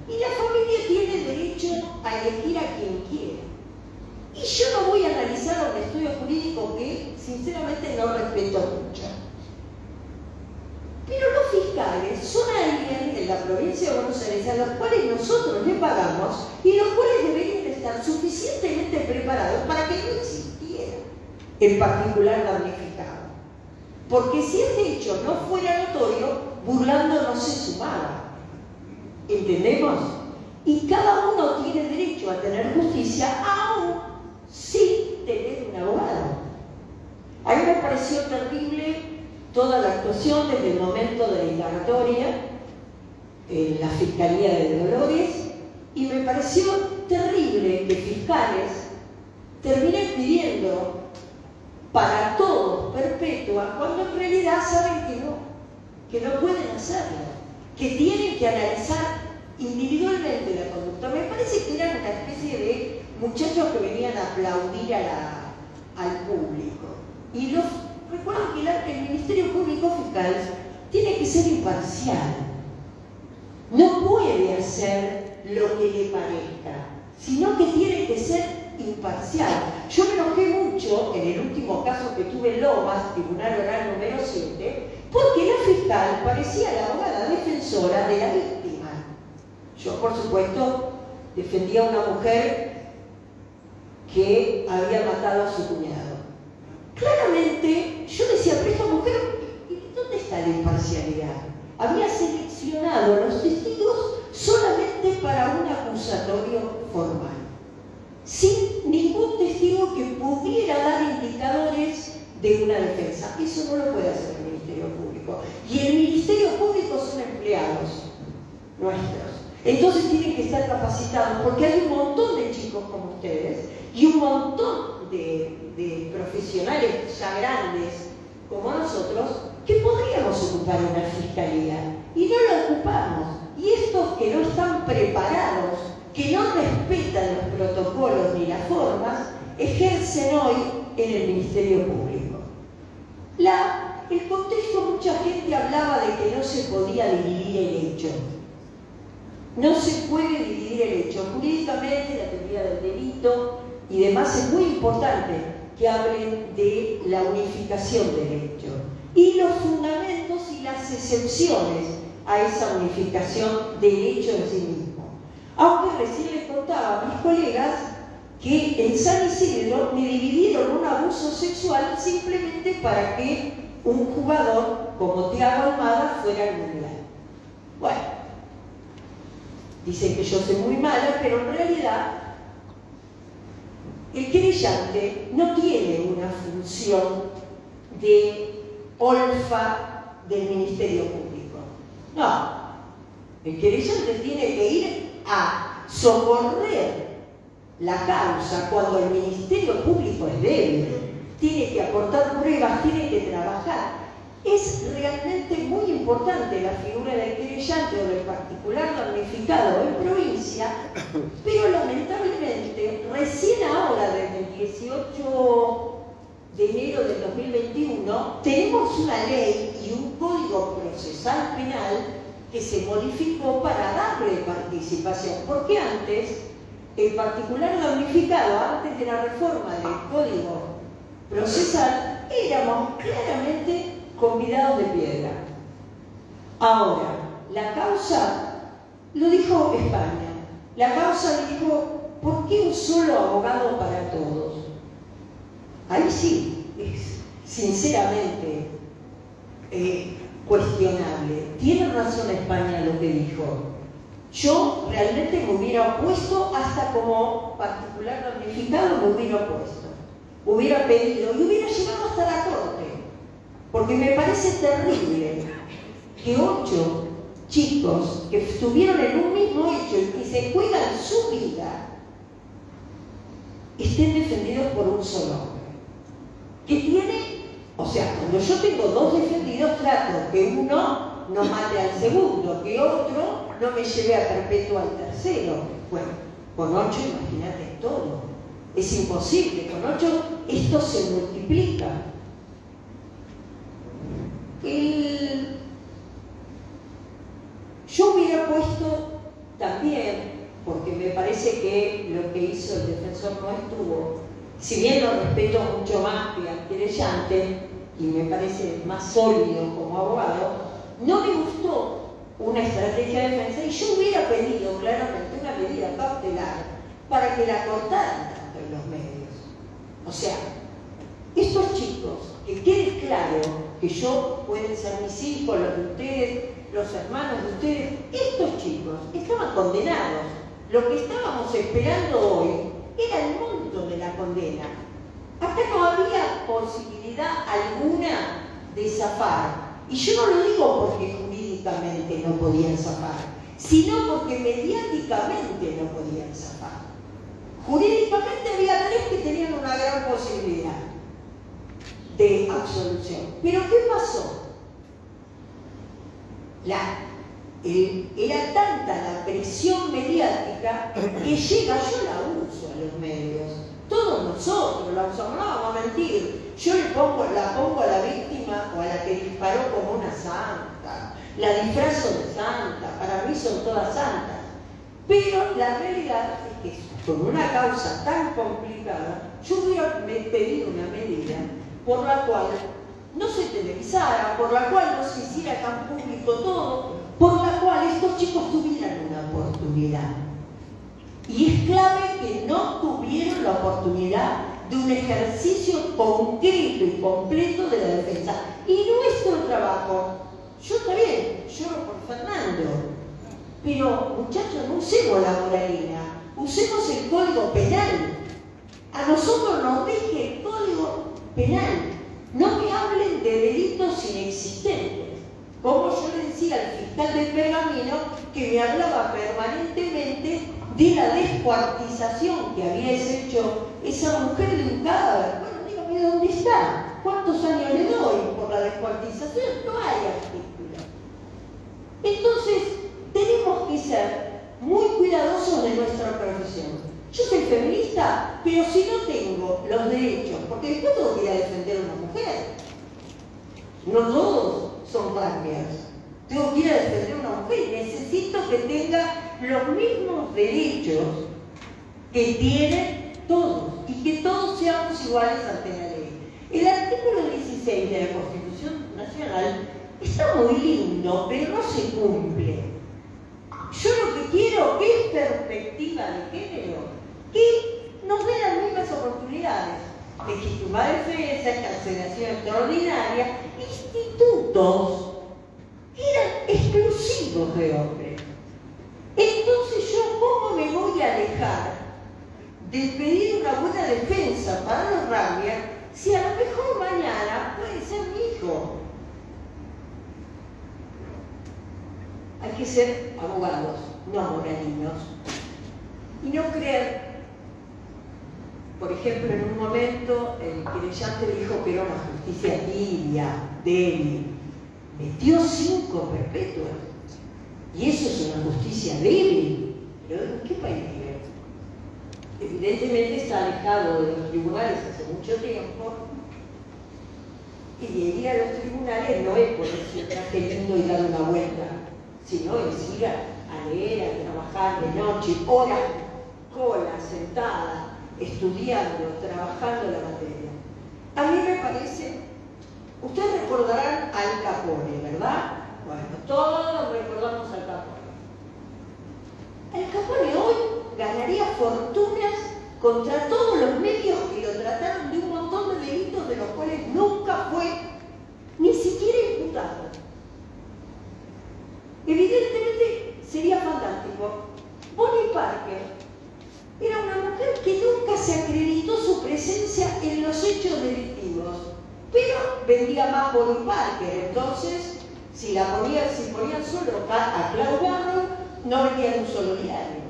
S4: Y la familia tiene derecho a elegir a quien quiera. Y yo no voy a analizar un estudio jurídico que sinceramente no respeto mucho. Pero los fiscales son alguien en la provincia de Buenos Aires a los cuales nosotros le pagamos y los cuales deberían estar suficientemente preparados para que no existiera el particular damnificado. Porque si este hecho no fuera notorio, Burlando no se sumaba. ¿Entendemos? Y cada uno tiene derecho a tener justicia aún sin tener un abogado. A mí me pareció terrible toda la actuación desde el momento de la indagatoria en la Fiscalía de Dolores, y me pareció terrible que fiscales terminen pidiendo para todos perpetua cuando en realidad saben que no pueden hacerlo, que tienen que analizar individualmente la conducta. Me parece que eran una especie de muchachos que venían a aplaudir al público. Y recuerden que el Ministerio Público Fiscal tiene que ser imparcial. No puede hacer lo que le parezca, sino que tiene que ser imparcial. Yo me enojé mucho en el último caso que tuve en Lomas, Tribunal Oral número 7, porque la fiscal parecía la abogada defensora de la víctima. Yo, por supuesto, defendía a una mujer que había matado a su cuñado. Claramente, yo decía, pero esta mujer, ¿dónde está la imparcialidad? Había seleccionado los testigos solamente para un acusatorio formal, sin ningún testigo que pudiera dar indicadores de una defensa. Eso no lo puede hacer el Ministerio Público. Y el Ministerio Público son empleados nuestros. Entonces tienen que estar capacitados, porque hay un montón de chicos como ustedes y un montón de profesionales ya grandes como nosotros que podríamos ocupar una fiscalía y no la ocupamos. Y estos que no están preparados, que no respetan los protocolos ni las formas, ejercen hoy en el Ministerio Público. El contexto, mucha gente hablaba de que no se podía dividir el hecho. No se puede dividir el hecho. Jurídicamente, la teoría del delito y demás, es muy importante que hablen de la unificación del hecho y los fundamentos y las excepciones a esa unificación del hecho en sí mismo. Aunque recién les contaba a mis colegas que en San Isidro me dividieron un abuso sexual simplemente para que un jugador como Thiago Almada fuera al mundial. Bueno, dicen que yo soy muy mala, pero en realidad el querellante no tiene una función de olfa del Ministerio Público. No, el querellante tiene que ir a socorrer la causa cuando el Ministerio Público es débil. Tiene que aportar pruebas, tiene que trabajar. Es realmente muy importante la figura del querellante o del particular damnificado en provincia, pero lamentablemente recién ahora, desde el 18 de enero del 2021, tenemos una ley y un código procesal penal que se modificó para darle participación, porque antes el particular damnificado, antes de la reforma del código procesal, éramos claramente convidados de piedra. Ahora, la causa, lo dijo España, la causa dijo, ¿por qué un solo abogado para todos? Ahí sí, es sinceramente cuestionable. Tiene razón España lo que dijo. Yo realmente me hubiera opuesto, hasta como particular damnificado me hubiera opuesto. Hubiera pedido y hubiera llegado hasta la corte. Porque me parece terrible que 8 chicos que estuvieron en un mismo hecho y que se juegan su vida estén defendidos por un solo hombre? Que tiene, o sea, cuando yo tengo 2 defendidos, trato que uno no mate al segundo, que otro no me lleve a perpetua al tercero. Bueno, con 8 imagínate todo. Es imposible, con 8 esto se multiplica. Yo hubiera puesto también, porque me parece que lo que hizo el defensor no estuvo, si bien lo respeto mucho más que al querellante, y me parece más sólido como abogado, no me gustó una estrategia de defensa y yo hubiera pedido claramente una medida cautelar para que la cortaran tanto en los medios. O sea, estos chicos, que quede claro que yo, pueden ser mis hijos, los de ustedes, los hermanos de ustedes, estos chicos estaban condenados. Lo que estábamos esperando hoy era el monto de la condena. Acá no había posibilidad alguna de zafar. Y yo no lo digo porque jurídicamente no podían zafar, sino porque mediáticamente no podían zafar. Jurídicamente había 3 que tenían una gran posibilidad de absolución. Pero ¿qué pasó? Era tanta la presión mediática que llega, yo la uso a los medios, todos nosotros la usamos, no vamos a mentir. Yo la pongo a la víctima o a la que disparó como una santa, la disfrazo de santa, para mí son todas santas. Pero la realidad es que con una causa tan complicada, yo hubiera pedido una medida por la cual no se televisara, por la cual no se hiciera tan público todo, por la cual estos chicos tuvieran una oportunidad. Y es clave que no tuvieron la oportunidad de un ejercicio concreto y completo de la defensa. Y nuestro trabajo, yo también lloro por Fernando, pero muchachos, no usemos la moralina, usemos el Código Penal. A nosotros nos rige el Código Penal. No me hablen de delitos inexistentes. Como yo le decía al fiscal del Pergamino, que me hablaba permanentemente de la descuartización que había hecho esa mujer de un cadáver. Bueno, dígame dónde está. ¿Cuántos años le doy por la descuartización? No hay artículo. Entonces, tenemos que ser muy cuidadosos de nuestra profesión. Yo soy feminista, pero si no tengo los derechos, porque después tengo que ir a defender a una mujer. No todos son rampias. Tengo que ir a defender a una mujer y necesito que tenga los mismos derechos que tienen todos y que todos seamos iguales ante la ley. El artículo 16 de la Constitución Nacional está muy lindo, pero no se cumple. Yo lo que quiero es perspectiva de género, que nos dé las mismas oportunidades. Legitimar defensa, encarcelación extraordinaria, institutos que eran exclusivos de hombres. Entonces yo, ¿cómo me voy a alejar de pedir una buena defensa para los rabias si a lo mejor mañana puede ser mi hijo? Hay que ser abogados, no moralinos. Y no creer. Por ejemplo, en un momento el querellante dijo que era una justicia tibia, débil. Metió 5 perpetuas. Y eso es una justicia débil. ¿Pero en qué país vive? Evidentemente está alejado de los tribunales hace mucho tiempo. Y de ir a los tribunales no es ponerse un traje lindo y dar una vuelta, sino es ir a leer, a trabajar de noche, horas, cola, sentada, estudiando, trabajando la materia. A mí me parece, ustedes recordarán al Capone, ¿verdad? Bueno, todos recordamos al Capone. El Capone hoy ganaría fortunas contra todos los medios que lo trataron de un montón de delitos de los cuales nunca fue ni siquiera imputado. Evidentemente sería fantástico. Bonnie Parker era una mujer que nunca se acreditó su presencia en los hechos delictivos, pero vendía más Bonnie Parker, entonces Si ponían solo a Clau Barrow, no vendían un solo diario.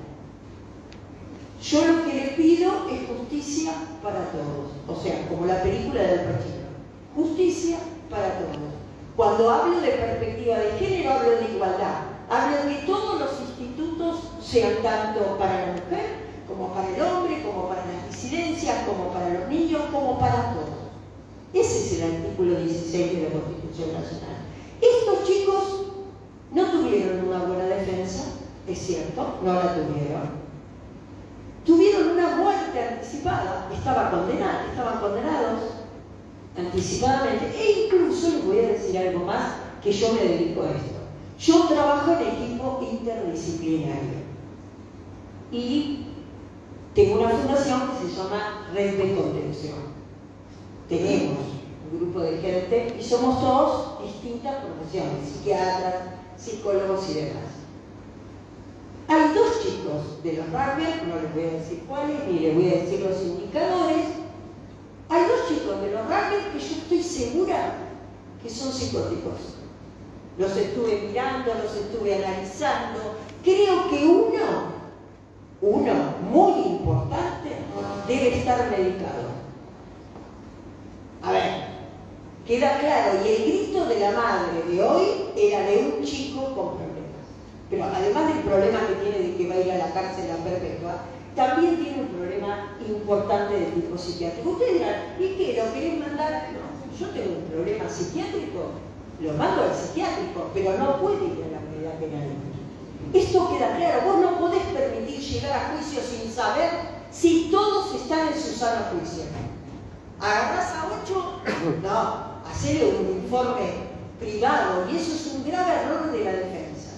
S4: Yo lo que le pido es justicia para todos. O sea, como la película del Pacino. Justicia para todos. Cuando hablo de perspectiva de género, hablo de igualdad. Hablo de que todos los institutos sean tanto para la mujer, como para el hombre, como para las disidencias, como para los niños, como para todos. Ese es el artículo 16 de la Constitución Nacional. Estos chicos no tuvieron una buena defensa, es cierto, no la tuvieron. Tuvieron una muerte anticipada, estaban condenados anticipadamente, e incluso les voy a decir algo más, que yo me dedico a esto. Yo trabajo en equipo interdisciplinario y tengo una fundación que se llama Red de Contención. Tenemos un grupo de gente y somos todos distintas profesiones, psiquiatras, psicólogos y demás. Hay dos chicos de los rugby, no les voy a decir cuáles, ni les voy a decir los indicadores. Hay dos chicos de los rugby que yo estoy segura que son psicóticos. Los estuve mirando, los estuve analizando. Creo que uno muy importante, debe estar medicado. A ver, queda claro, y el grito de la madre de hoy era de un chico con problemas. Pero además del problema que tiene de que va a ir a la cárcel a perpetua, también tiene un problema importante de tipo psiquiátrico. Ustedes dirán, ¿y qué? ¿Lo querés mandar? No, yo tengo un problema psiquiátrico, lo mando al psiquiátrico, pero no puede ir a la unidad penal. Esto queda claro, vos no podés permitir llegar a juicio sin saber si todos están en su sano juicio. Agarrás a 8, no, hacele un informe privado, y eso es un grave error de la defensa.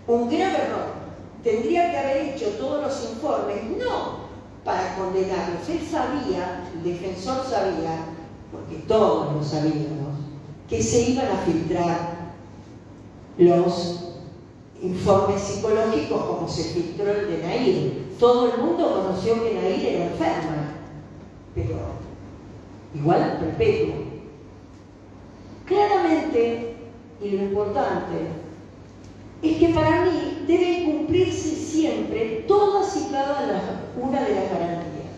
S4: Un grave error. Tendría que haber hecho todos los informes, no para condenarlos. Él sabía, el defensor sabía, porque todos lo sabíamos, que se iban a filtrar los informes psicológicos como se filtró el de Nair. Todo el mundo conoció que Nair era enferma, pero igual perpetuo. Claramente, y lo importante, es que para mí deben cumplirse siempre todas y cada una de las garantías.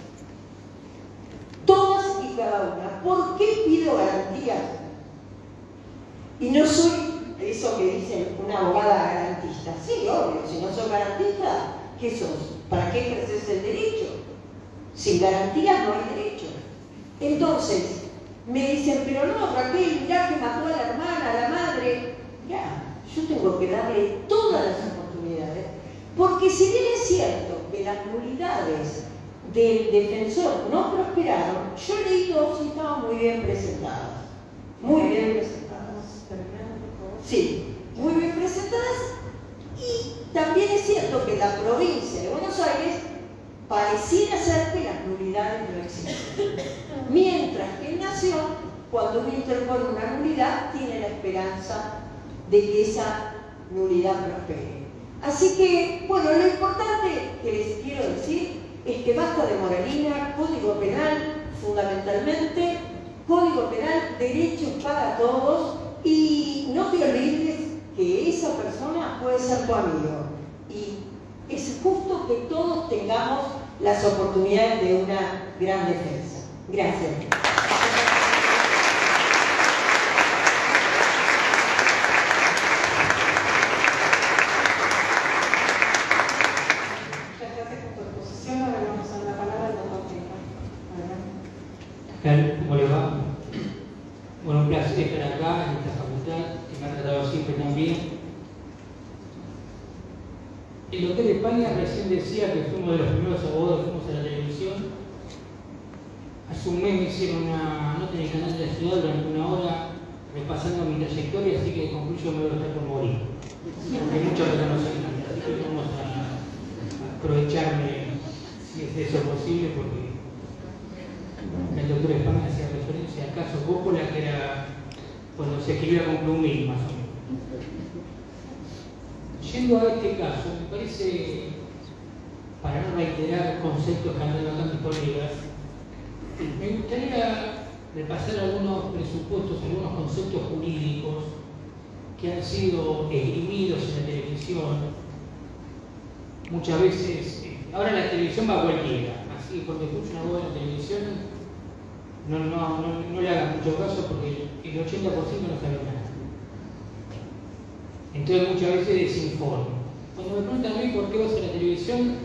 S4: Todas y cada una. ¿Por qué pido garantías? Y no soy eso que dicen una abogada garantista. Sí, obvio, si no sos garantista, ¿qué sos? ¿Para qué ejerces el derecho? Sin garantías no hay derecho. Entonces, me dicen, pero no, Raquel, mirá que mató a la hermana, a la madre. Ya, yo tengo que darle todas las oportunidades, porque si bien es cierto que las nulidades del defensor no prosperaron, yo leí dos y estaban muy bien presentadas. Muy bien presentadas. Sí, muy bien presentadas. Y también es cierto que la provincia de Buenos Aires pareciera ser que las nulidades no existen. Mientras que en Nación, cuando uno interpone una nulidad, tiene la esperanza de que esa nulidad prospere. Así que, bueno, lo importante que les quiero decir es que basta de moralina, Código Penal, fundamentalmente, Código Penal, derechos para todos, y no te olvides que esa persona puede ser tu amigo. Y es justo que todos tengamos las oportunidades de una gran defensa. Gracias.
S5: ¿Cómo le va? Bueno, un placer estar acá en esta facultad, que me ha tratado siempre tan bien. El Hotel España recién decía que fuimos de los primeros abogados que fuimos a la televisión. Hace un mes me hicieron una nota en el canal de la ciudad durante una hora repasando mi trayectoria, así que de conclusión me voy a estar por morir. Porque muchos no conocen, así que vamos a aprovecharme, si es eso posible, porque el doctor España hacía referencia al caso Coppola, que era cuando se escribía con plumín, más o menos. Yendo a este caso, me parece, para no reiterar conceptos que han dado acá mis colegas, me gustaría repasar algunos presupuestos, algunos conceptos jurídicos que han sido esgrimidos en la televisión, muchas veces, ahora la televisión va a cualquiera, así que cuando escucho una voz en la televisión, no le hagan mucho caso porque el 80% no sabe nada. Entonces muchas veces desinformo. Cuando me preguntan a mí por qué vas a la televisión,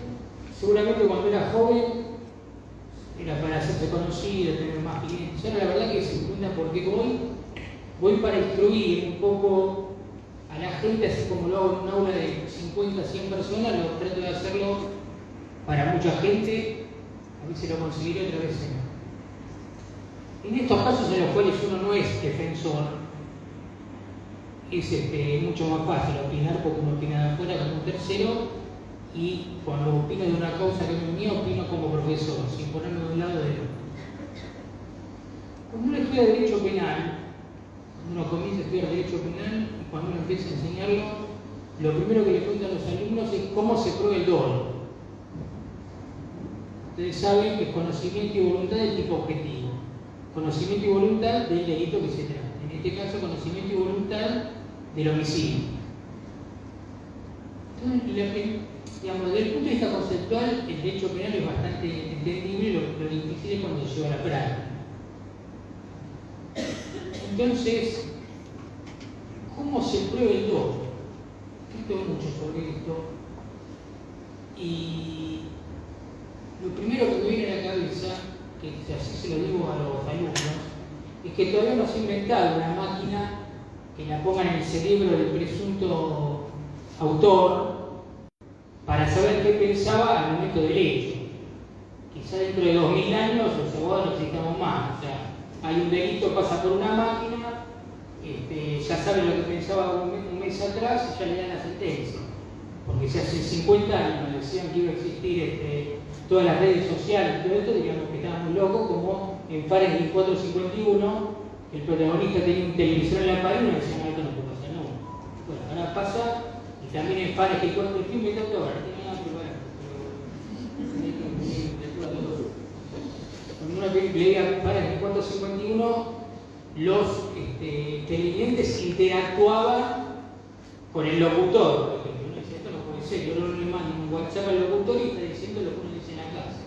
S5: seguramente cuando era joven era para hacerse conocido, tener más clientes. Ahora la verdad que si me preguntan por qué voy para instruir un poco a la gente, así como lo hago en un aula de 50, 100 personas, lo trato de hacerlo para mucha gente, a veces lo conseguiré, otra vez no. En estos casos en los cuales uno no es defensor, es mucho más fácil opinar porque uno opina de afuera como un tercero, y cuando opino de una causa que no es mía, opino como profesor, sin ponerme de un lado de otro. Cuando uno estudia Derecho Penal, uno comienza a estudiar Derecho Penal y cuando uno empieza a enseñarlo, lo primero que le preguntan a los alumnos es cómo se prueba el dolo. Ustedes saben que es conocimiento y voluntad de tipo objetivo. Conocimiento y voluntad del delito que se trata. En este caso, conocimiento y voluntad del homicidio. Entonces, digamos, desde el punto de vista conceptual, el derecho penal es bastante entendible, lo difícil es cuando se lleva a la práctica. Entonces, ¿cómo se prueba el dolo? He escrito mucho sobre esto y lo primero que me viene a la cabeza, que así se lo digo a los alumnos, es que todavía no se ha inventado una máquina que la ponga en el cerebro del presunto autor para saber qué pensaba al momento del hecho. Quizá dentro de 2000 años los abogados no necesitamos más. O sea, hay un delito, pasa por una máquina, ya saben lo que pensaba un mes atrás y ya le dan la sentencia. Porque si hace 50 años nos decían que iba a existir todas las redes sociales y todo esto, diríamos que estábamos locos, como en Fahrenheit 451, el protagonista tenía un televisor en la pared y nos decían, no, esto no puede pasar nunca. Bueno, ahora pasa, y también en Fahrenheit 451, estoy inventando ahora, no tengo nada preparado, cuando uno leía Fahrenheit 451, los televidentes interactuaban con el locutor, por ejemplo. Uno dice, esto no puede ser, yo no le mando un WhatsApp al locutor y está diciendo lo que uno dice en la casa.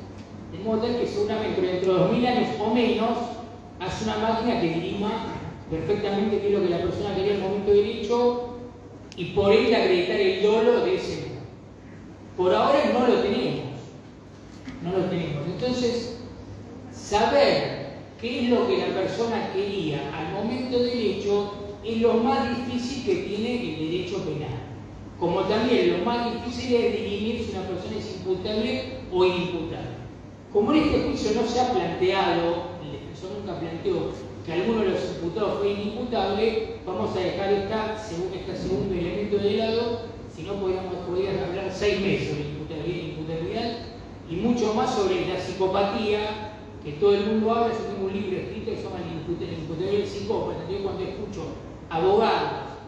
S5: De modo tal que seguramente dentro de 2000 años o menos hace una máquina que dirima perfectamente qué es lo que la persona quería en el momento del hecho y por ende acreditar el dolo de ese modo. Por ahora no lo tenemos. Entonces, saber qué es lo que la persona quería al momento del hecho es lo más difícil que tiene el derecho penal. Como también lo más difícil es dirimir si una persona es imputable o inimputable. Como en este juicio no se ha planteado, el defensor nunca planteó que alguno de los imputados fue inimputable, vamos a dejar este segundo elemento de lado, si no podríamos hablar 6 meses sobre imputabilidad e imputabilidad y mucho más sobre la psicopatía, que todo el mundo habla. Yo tengo un libro escrito que se llama La imputabilidad del psicópata. Yo cuando escucho abogados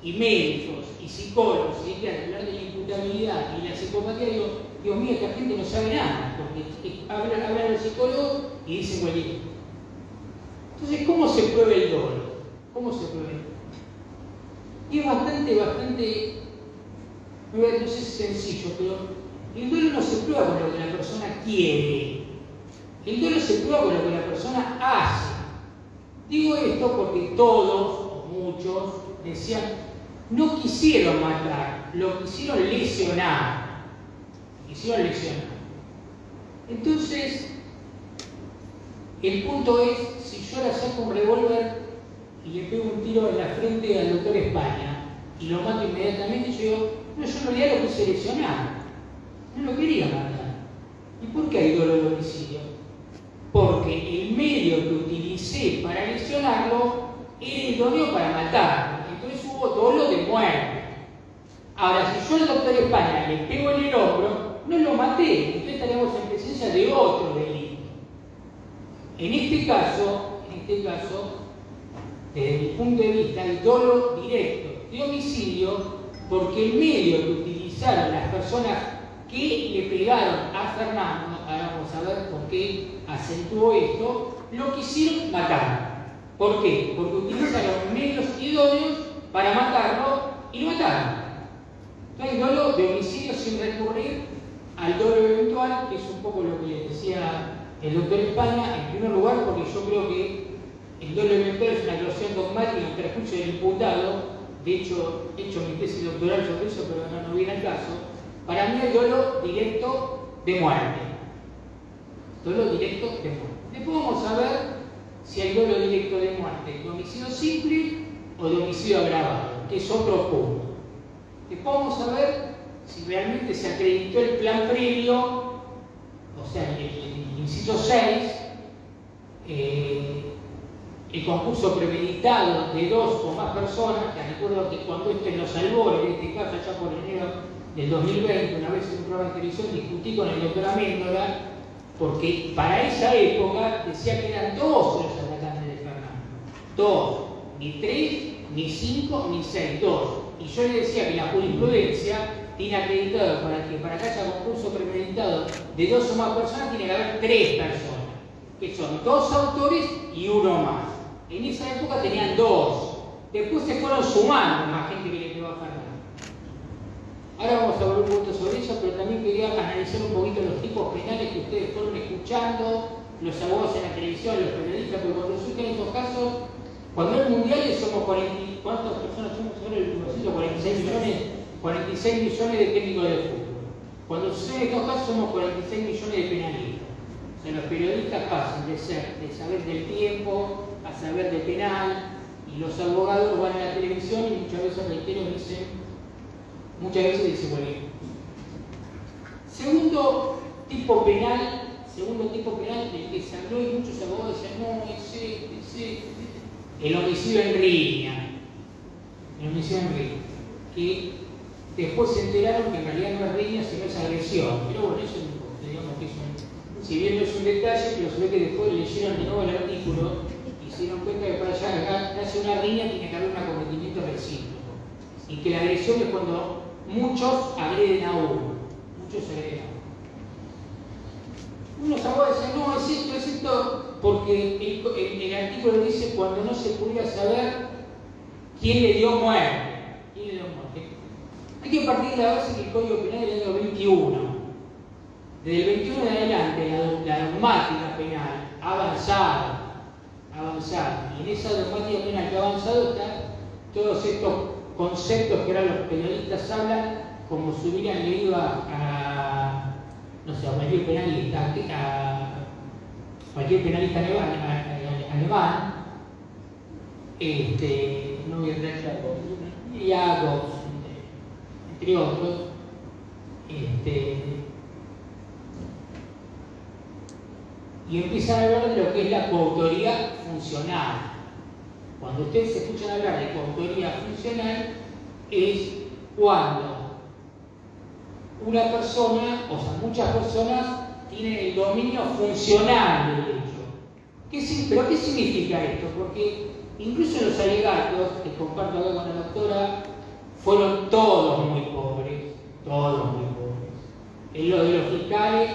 S5: y médicos y psicólogos y psiquiatras hablar de la imputabilidad y la psicopatía, digo, Dios mío, esta gente no sabe nada, porque hablan los psicólogos y dicen cualquier cosa. Entonces, ¿cómo se prueba el dolo? Y es bastante, no sé si es sencillo, pero el dolo no se prueba con lo que la persona quiere. El dolo se prueba con lo que la persona hace. Digo esto porque todos, o muchos, decían, no quisieron matar, lo quisieron lesionar. Entonces, el punto es, si yo ahora saco un revólver y le pego un tiro en la frente al doctor España y lo mato inmediatamente, yo digo, no, yo en realidad lo quise lesionar, no lo quería matar. ¿Y por qué hay dolo de homicidio? Porque el medio que utilicé para lesionarlo era idóneo para matarlo, entonces hubo dolo de muerte. Ahora, si yo al doctor España le pego en el hombro, no lo maté, entonces estaríamos en presencia de otro delito. En este caso, desde mi punto de vista, hay dolo directo de homicidio porque el medio que utilizaron las personas que le pegaron a Fernando, ahora vamos a ver por qué acentuó esto, lo quisieron matar. ¿Por qué? Porque utilizaron medios idóneos para matarlo y lo mataron. Entonces, dolo de homicidio sin recurrir al dolo eventual, que es un poco lo que le decía el doctor España, en primer lugar, porque yo creo que el dolo eventual es una actuación dogmática en perjuicio del imputado. De hecho, he hecho mi tesis doctoral sobre eso, pero no viene al caso. Para mí, el dolo directo de muerte. Dolo directo de muerte. Después vamos a ver si hay dolo directo de muerte de homicidio simple o de homicidio agravado, que es otro punto. Después vamos a ver si realmente se acreditó el plan previo, o sea, el inciso 6, el concurso premeditado de 2 o más personas, que recuerdo que cuando esto en los albores, en este caso ya por enero del 2020, una vez en un programa de televisión, discutí con el doctor Améndola, porque para esa época decía que eran 2 los atacantes de Fernando. 2, ni 3, ni 5, ni 6, 2. Y yo le decía que la jurisprudencia tiene acreditado que para que haya concurso premeditado de 2 o más personas tiene que haber 3 personas, que son 2 autores y 1 más. En esa época tenían 2. Después se fueron sumando más gente que le pegó a Fernando. Ahora vamos a hablar un poquito sobre eso, pero también quería analizar un poquito los tipos penales que ustedes fueron escuchando, los abogados en la televisión, los periodistas, porque cuando surgen estos casos, cuando es mundiales somos 40, ¿cuántas personas somos ahora? El 46 millones, 46 millones de técnicos de fútbol. Cuando suceden estos casos somos 46 millones de penalistas. O sea, los periodistas pasan de saber del tiempo a saber de penal, y los abogados van a la televisión y muchas veces dicen, bueno. Segundo tipo penal del que se habló, y muchos abogados decían, no, ese el homicidio en riña. El homicidio en riña. Que después se enteraron que en realidad no es riña, sino es agresión. Pero bueno, eso digamos que es si bien no es un detalle, pero se ve que después leyeron de nuevo el artículo y se dieron cuenta que para allá hace una riña tiene que haber un acometimiento recíproco. Y que la agresión es cuando muchos agreden a uno. Unos abogados dicen, no, es esto, porque el artículo dice cuando no se podía saber quién le dio muerte. Hay que partir de la base que el Código Penal del año 21. Desde el 21 en adelante, la dogmática penal ha avanzado. Y en esa dogmática penal que ha avanzado están todos estos conceptos que ahora los periodistas hablan, como si hubieran leído a cualquier penalista, alemán, no voy a entrar Jacobs, entre otros, y empiezan a hablar de lo que es la coautoría funcional. Cuando ustedes escuchan hablar de coautoría funcional, es cuando una persona, o sea, muchas personas tienen el dominio funcional del hecho. ¿Pero qué significa esto? Porque incluso los alegatos, que comparto acá con la doctora, fueron todos muy pobres. En lo de los fiscales,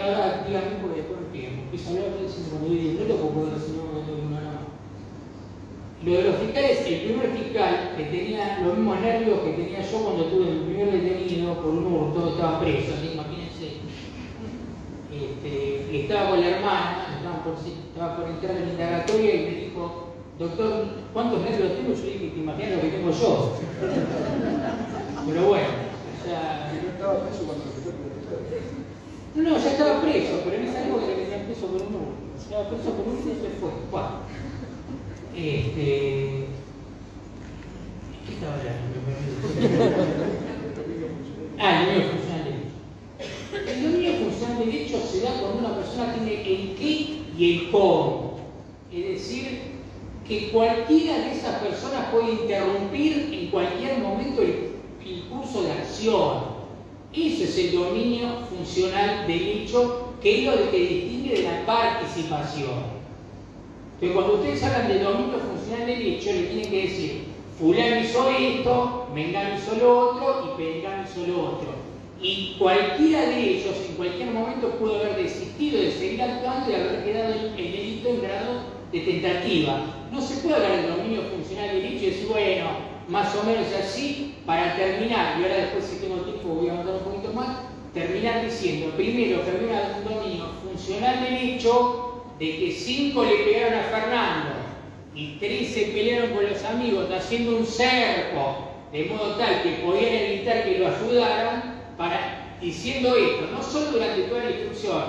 S5: ahora díganme porque después no tiempo, empiezo a hablar cuando doy 10 minutos, porque si no, no tengo nada más. Lo de los fiscales, el primer fiscal que tenía los mismos nervios que tenía yo cuando tuve el primer detenido por un hurto, estaba preso, así imagínense. Estaba con la hermana, estaba por entrar en la indagatoria y me dijo, doctor, ¿cuántos nervios tengo? Yo le dije, te imaginas lo que tengo yo. Pero bueno, o sea.
S3: ¿No estaba preso cuando lo empezó?
S5: No, ya estaba preso, pero en esa época le tenían preso por un hurto. Estaba preso por un hurto y se fue. Bueno. ¿Qué estaba hablando? El dominio funcional del hecho. El dominio funcional del hecho se da cuando una persona tiene el qué y el cómo. Es decir, que cualquiera de esas personas puede interrumpir en cualquier momento el curso de acción. Eso es el dominio funcional del hecho, que es lo que distingue de la participación. Pero cuando ustedes hablan del dominio funcional del hecho, le tienen que decir, fulano hizo esto, mengano hizo lo otro y perengano hizo lo otro. Y cualquiera de ellos en cualquier momento pudo haber desistido de seguir actuando y haber quedado el delito en grado de tentativa. No se puede hablar del dominio funcional del hecho y decir, bueno, más o menos así, para terminar, y ahora después si tengo tiempo voy a mandar un poquito más, terminar diciendo, primero, que había un dominio funcional del hecho de que 5 le pegaron a Fernando y 3 se pelearon con los amigos haciendo un cerco, de modo tal que podían evitar que lo ayudaran, diciendo esto, no solo durante toda la instrucción,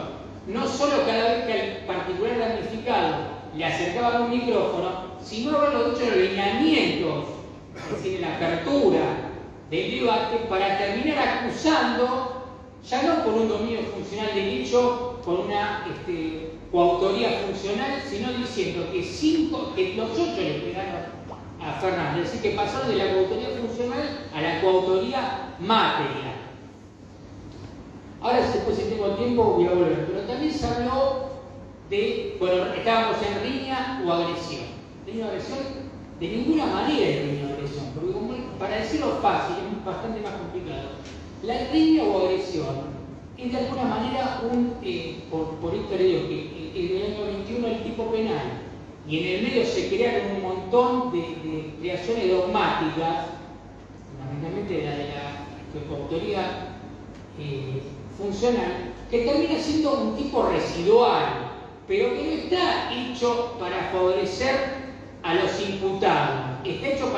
S5: no solo cada vez que al particular damnificado le acercaban un micrófono, sino haberlo dicho en los lineamientos, es decir, en la apertura del debate, para terminar acusando, ya no por un dominio funcional del hecho, por una coautoría funcional, sino diciendo que los 8 le pegaron a Fernández, es decir, que pasaron de la coautoría funcional a la coautoría material. Ahora, después si tengo tiempo, voy a volver. Pero también se habló de, bueno, estábamos en riña o agresión. ¿Riña o agresión? De ninguna manera es riña o agresión, porque para decirlo fácil, es bastante más complicado. La riña o agresión es de alguna manera por esto le digo que en el año 21 el tipo penal, y en el medio se crearon un montón de creaciones dogmáticas, fundamentalmente de la coautoría funcional, que termina siendo un tipo residual, pero que no está hecho para favorecer a los imputados, está hecho no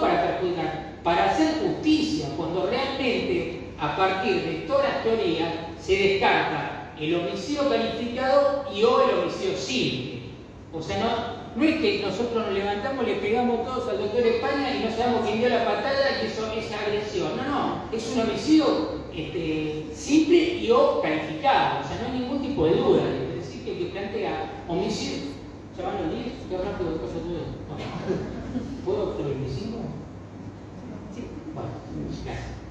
S5: para perjudicar, para hacer justicia, cuando realmente a partir de todas las teorías se descarta el homicidio calificado y o el homicidio simple. O sea, no es que nosotros nos levantamos, le pegamos todos al doctor España y no sabemos quién dio la patada y eso es agresión. No, es un homicidio simple y o calificado. O sea, no hay ningún tipo de duda. Es decir, que plantea homicidio. ¿Ya van los 10? ¿Qué rápido de cosas todo eso? No. ¿Puedo hacer 25? Sí. Bueno, gracias.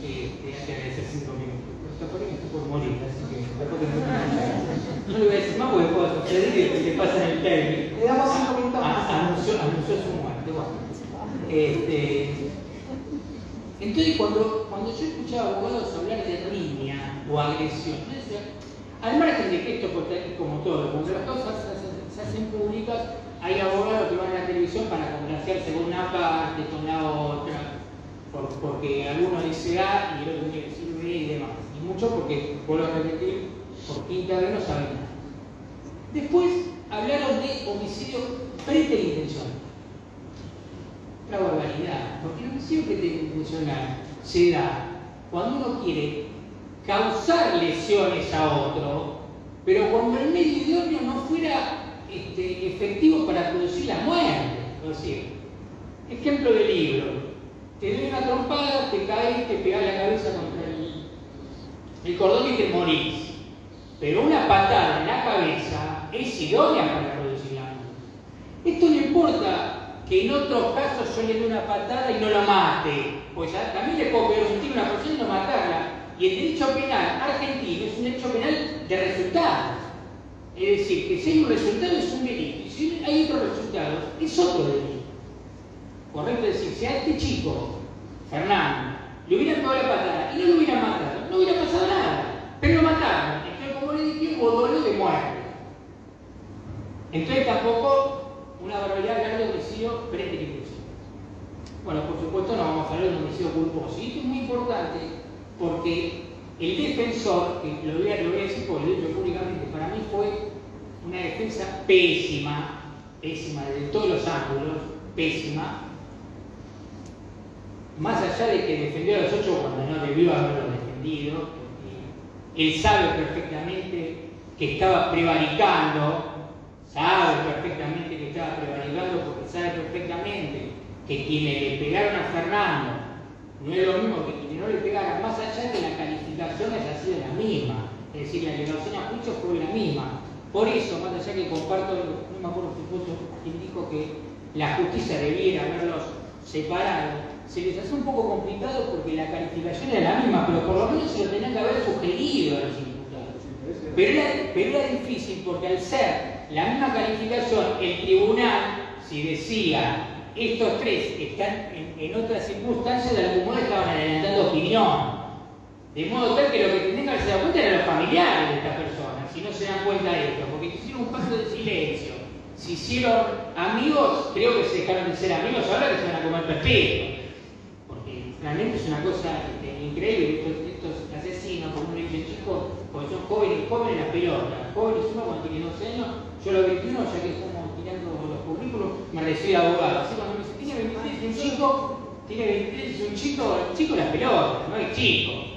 S5: Hay que agradecer 5 minutos. Por ahí me estoy por morir, así que no le voy a decir más porque puedo suceder y le pasan el término.
S2: Le damos 5 minutos más.
S5: Anunció su muerte. Bueno. Entonces, cuando yo escuchaba abogados hablar de riña o agresión, al margen de que esto es como todo, cuando las cosas se hacen públicas, hay abogados que van a la televisión para congraciarse con una parte, con la otra, porque alguno dice A y el otro quiere decir B y demás. Y mucho porque, vuelvo a repetir, por quinta vez no saben nada. Después hablaron de homicidio preterintencional. Una barbaridad, porque el homicidio preterintencional se da cuando uno quiere causar lesiones a otro, pero cuando el medio idóneo no fuera efectivo para producir la muerte. Es decir, ejemplo de libro, te doy una trompada, te caes, te pegas la cabeza contra el cordón y te morís. Pero una patada en la cabeza es idónea para producir la muerte. Esto no importa que en otros casos yo le dé una patada y no lo mate, pues ya también le puedo pegar un tiro a una persona y no matarla. Y el derecho penal argentino es un derecho penal de resultados. Es decir, que si hay un resultado es un delito, y si hay otro resultado es otro delito. Correcto, es decir, si a este chico, Fernando, le hubieran pegado la patada y no lo hubieran matado, no hubiera pasado nada, pero lo mataron. Entonces, como le dije, hubo dolo de muerte. Entonces tampoco una barbaridad hablar de homicidio preterintencional. Bueno, por supuesto no vamos a hablar de un homicidio culposo. Y esto es muy importante porque el defensor, que lo voy a decir porque lo he dicho públicamente, para mí fue una defensa pésima desde todos los ángulos, pésima. Más allá de que defendió a los 8 cuando no debió haberlo defendido, porque él sabe perfectamente que estaba prevaricando, porque sabe perfectamente que quienes le pegaron a Fernando no es lo mismo que quienes no le pegaron, más allá de que la calificación haya sido la misma, es decir, la elevación a juicio fue la misma. Por eso, más allá que comparto, no me acuerdo quién dijo que la justicia debiera haberlos separado, se les hace un poco complicado porque la calificación era la misma, pero por lo menos se lo tenían que haber sugerido a los imputados. Pero era difícil porque al ser la misma calificación, el tribunal, si decía estos 3 están en otras circunstancias, de algún modo estaban adelantando opinión. De modo tal que lo que tendrían que haberse dado cuenta eran los familiares de esta persona, si no se dan cuenta de esto, porque hicieron un pacto de silencio se hicieron amigos, creo que se dejaron de ser amigos, ahora que se van a comer perpetuo. Porque realmente es una cosa increíble, estos asesinos, como uno dice, chicos, porque son jóvenes en la pelota, jóvenes uno cuando tiene 12 años, yo a los 21, ya que estamos tirando los currículos, me recibí de abogado. Así cuando me dice, tiene 23, es un chico, tiene 23, es un chico en la pelota, no es chico.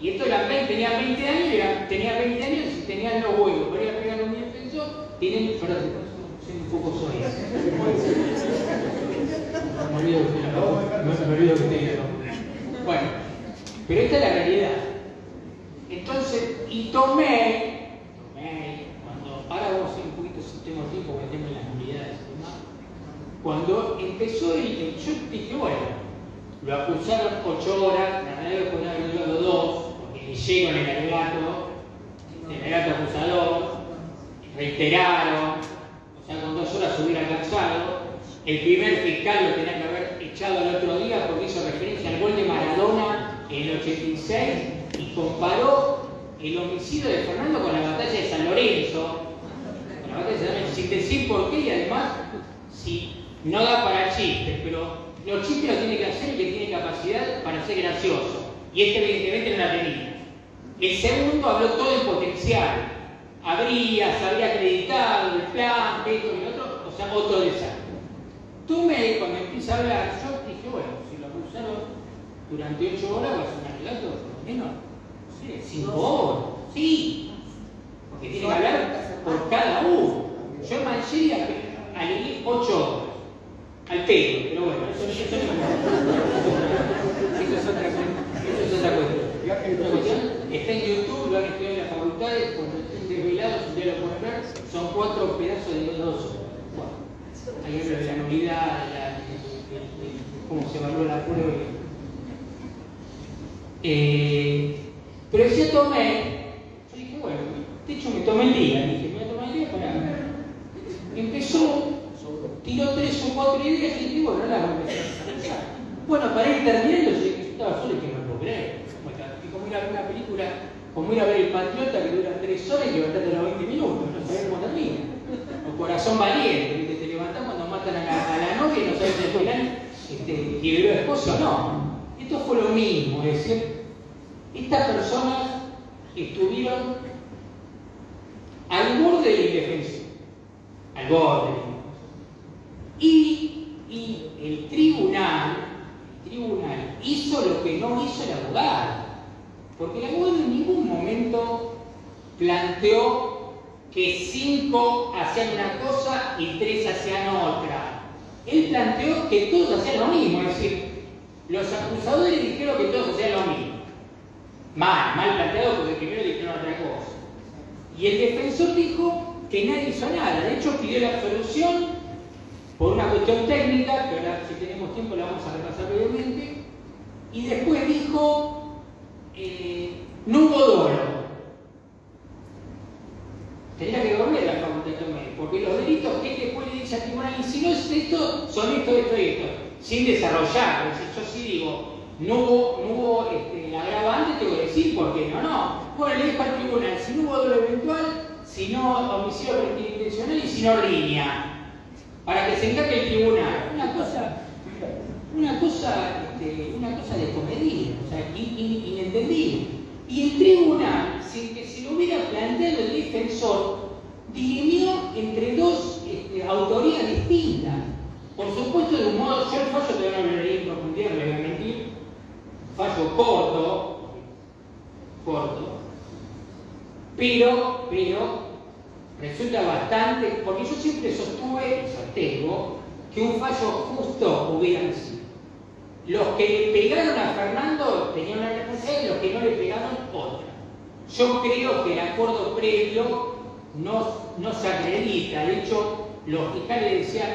S5: Y esto tenía 20 años y tenían los huevos, para ir a pegar un defensor, tienen, perdón, soy un poco soy. Me olvido que estoy viendo. Bueno, pero esta es la realidad. Entonces, y tomé, cuando, ahora vamos a hacer un poquito, si tengo tiempo, porque tengo las unidades y demás, cuando empezó yo dije, bueno, lo acusaron 8 horas, la realidad es que no haber durado 2, porque leyeron el alegato acusador, reiteraron, o sea, con 2 horas se hubiera alcanzado. El primer fiscal lo tenía que haber echado el otro día porque hizo referencia al gol de Maradona en el 86 y comparó el homicidio de Fernando con la batalla de San Lorenzo, sin decir por qué, y además, si no da para chistes, pero los chistes los tiene que hacer el que tiene capacidad para ser gracioso, y este evidentemente no la tenía. El segundo habló todo en potencial, se habría acreditado el plan, esto y lo otro, o sea, otro desastre. Cuando empieza a hablar, yo dije, bueno, si lo acusaron durante 8 horas, va a ser un alegato, por lo menos, no sé, 5 horas, sí, porque tiene que hablar por cada uno. Yo en Mancheria alegué 8 horas, al pedo, pero bueno, eso es otra cuestión. Está en YouTube, lo han estudiado en las facultades, cuando estén desvelados, ustedes lo pueden ver, son 4 pedazos de 2 horas. Hay que ver la nulidad, cómo se evalúa la prueba. Pero decía tomé, yo dije, bueno, de hecho me tomé el día, me voy a tomar el día para ver. Empezó, tiró 3 o 4 ideas y dije, bueno, la voy a empezar a pensar. Bueno, para ir terminando, yo estaba solo y que no lo puedo creer. Como ir a ver una película, como ir a ver El Patriota que dura 3 horas y levantarte a los 20 minutos, no sabés cómo termina. O Corazón Valiente, que te levantás cuando matan a la novia y no sabes si al final liberó el esposo o no. Esto fue lo mismo, es decir, estas personas estuvieron al borde de la indefensión, al borde. Y el tribunal hizo lo que no hizo el abogado, porque el abogado en ningún momento planteó que 5 hacían una cosa y 3 hacían otra. Él planteó que todos hacían lo mismo, es decir, los acusadores dijeron que todos hacían lo mismo. Mal planteado porque primero dijeron otra cosa. Y el defensor dijo que nadie hizo nada, de hecho pidió la absolución por una cuestión técnica, que ahora si tenemos tiempo la vamos a repasar brevemente, y después dijo, no hubo dolo. Tenía que volver a la facultad también, porque los delitos que después le dice al tribunal, y si no es esto, son esto, sin desarrollar. Es decir, yo sí digo, no hubo la agravante, tengo que decir por qué no. Bueno, le dejo al tribunal, si no hubo dolo eventual, si no homicidio intencional y si no riña, para que se encargue el tribunal. Una cosa de comedia, o sea, inentendible. Y el tribunal, sin que se lo hubiera planteado el defensor, dirimió entre 2 autorías distintas. Por supuesto, de un modo, yo el fallo todavía no lo leí en profundidad, no le voy a mentir. Fallo corto, pero resulta bastante, porque yo siempre sostuve y sostengo que un fallo justo hubiera sido. Los que le pegaron a Fernando tenían una responsabilidad y los que no le pegaron otra. Yo creo que el acuerdo previo no se acredita. De hecho, los fiscales decían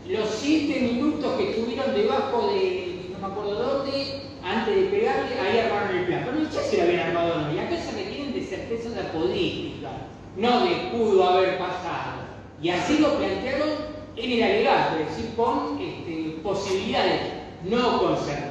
S5: los 7 minutos que estuvieron debajo de, no me acuerdo dónde, antes de pegarle, ahí armaron el plan. Pero no sé si lo habían armado o no. Y acá se requieren de certezas apodísticas, no de pudo haber pasado. Y así lo plantearon en el alegato, es decir, con posibilidades, no con certeza.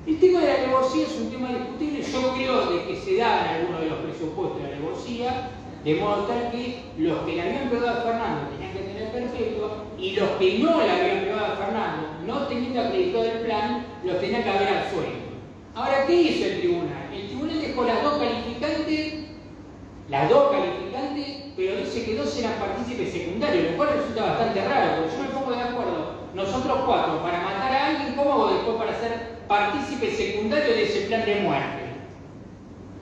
S5: El tema de la alevosía es un tema discutible. Yo creo de que se da en algunos de los presupuestos de la alevosía, de modo tal que los que le habían pegado a Fernando tenían que tener perpetua y los que no le habían pegado a Fernando, no teniendo acreditado el plan, los tenían que haber absuelto. Ahora, ¿qué hizo el tribunal? El tribunal dejó las dos calificantes, pero dice que dos eran partícipes secundarios, lo cual resulta bastante raro, porque yo me pongo de acuerdo, nosotros cuatro, para matar a alguien, ¿cómo hago después para ser partícipe secundario de ese plan de muerte?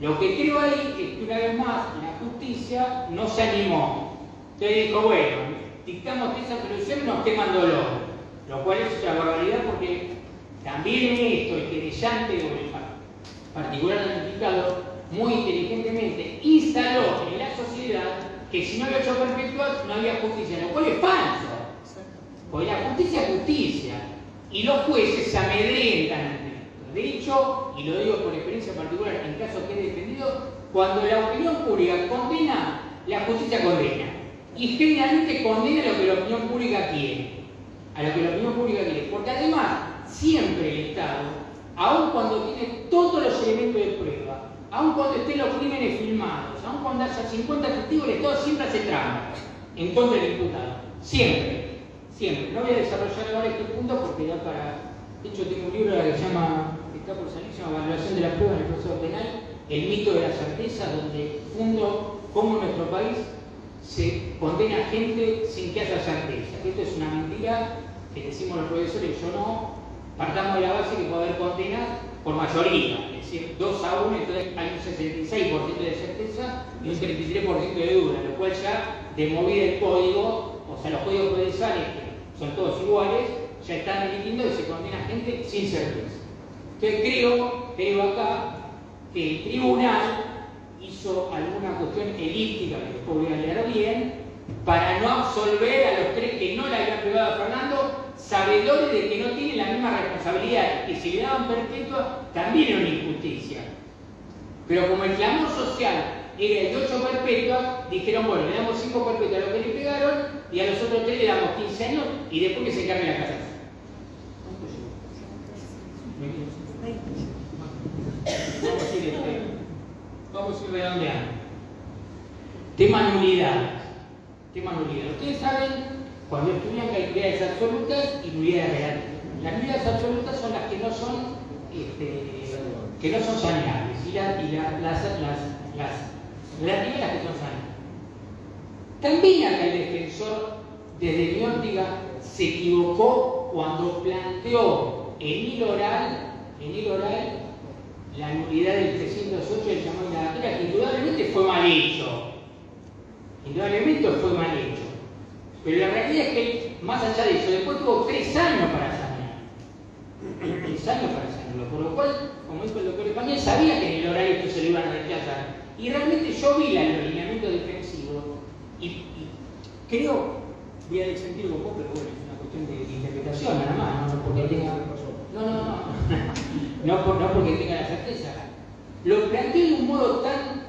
S5: Lo que creo ahí es que una vez más la justicia no se animó. Entonces dijo, bueno, dictamos esa solución y nos queman dolor, lo cual es una barbaridad porque también esto, el querellante o el particular notificado, muy inteligentemente instaló en la sociedad que si no había hecho perpetua no había justicia, lo cual es falso. Porque la justicia es justicia y los jueces se amedrentan ante esto. De hecho, y lo digo por experiencia particular, en caso que he defendido, cuando la opinión pública condena, la justicia condena. Y generalmente condena lo que la opinión pública quiere. A lo que la opinión pública quiere. Porque además, siempre el Estado, aun cuando tiene todos los elementos de prueba, aun cuando estén los crímenes filmados, aun cuando haya 50 testigos, el Estado siempre hace trampa en contra del imputado. Siempre, siempre. No voy a desarrollar ahora este punto porque da para... De hecho, tengo un libro que se llama, que está por salir, se llama Evaluación de la prueba en el proceso penal, el mito de la certeza, donde fundo cómo en nuestro país se condena a gente sin que haya certeza. Esto es una mentira que decimos los profesores, yo no. Partamos de la base que puede haber condenas por mayoría, es decir, 2-1, entonces hay un 66% de certeza y un 33% de duda, lo cual ya de movida el código, o sea, los códigos procesales, que son todos iguales, ya están emitiendo que se condena a gente sin certeza. Entonces creo acá que el tribunal hizo alguna cuestión elíptica, que después voy a leer bien, para no absolver a los tres que no le habían pegado a Fernando, sabedores de que no tienen la misma responsabilidad, que si le daban perpetua también era una injusticia. Pero como el clamor social era el de 8 perpetuas, dijeron, bueno, le damos 5 perpetuas a los que le pegaron y a los otros 3 le damos 15 años y después que se encargue la casa. Vamos a ir redondeando. Tema nulidades. Ustedes saben, cuando estudian que hay nulidades absolutas y nulidades relativas. Las nulidades absolutas son las que no son, saneables y las relativas las que son saneables. También acá el defensor, desde mi óptica, se equivocó cuando planteó en hilo oral la nulidad del 308 del llamado indagatoria, que indudablemente fue mal hecho. Pero la realidad es que, más allá de eso, después tuvo 3 años para sanear. 3 años para sanarlo. Por lo cual, como dijo el doctor Español, sabía que en el oral esto se lo iban a rechazar. Y realmente yo vi el lineamiento defensivo y creo, voy a disentir un poco, pero bueno, es una cuestión de interpretación, nada más, no porque tenga. No porque tenga la certeza. Lo planteó de un modo tan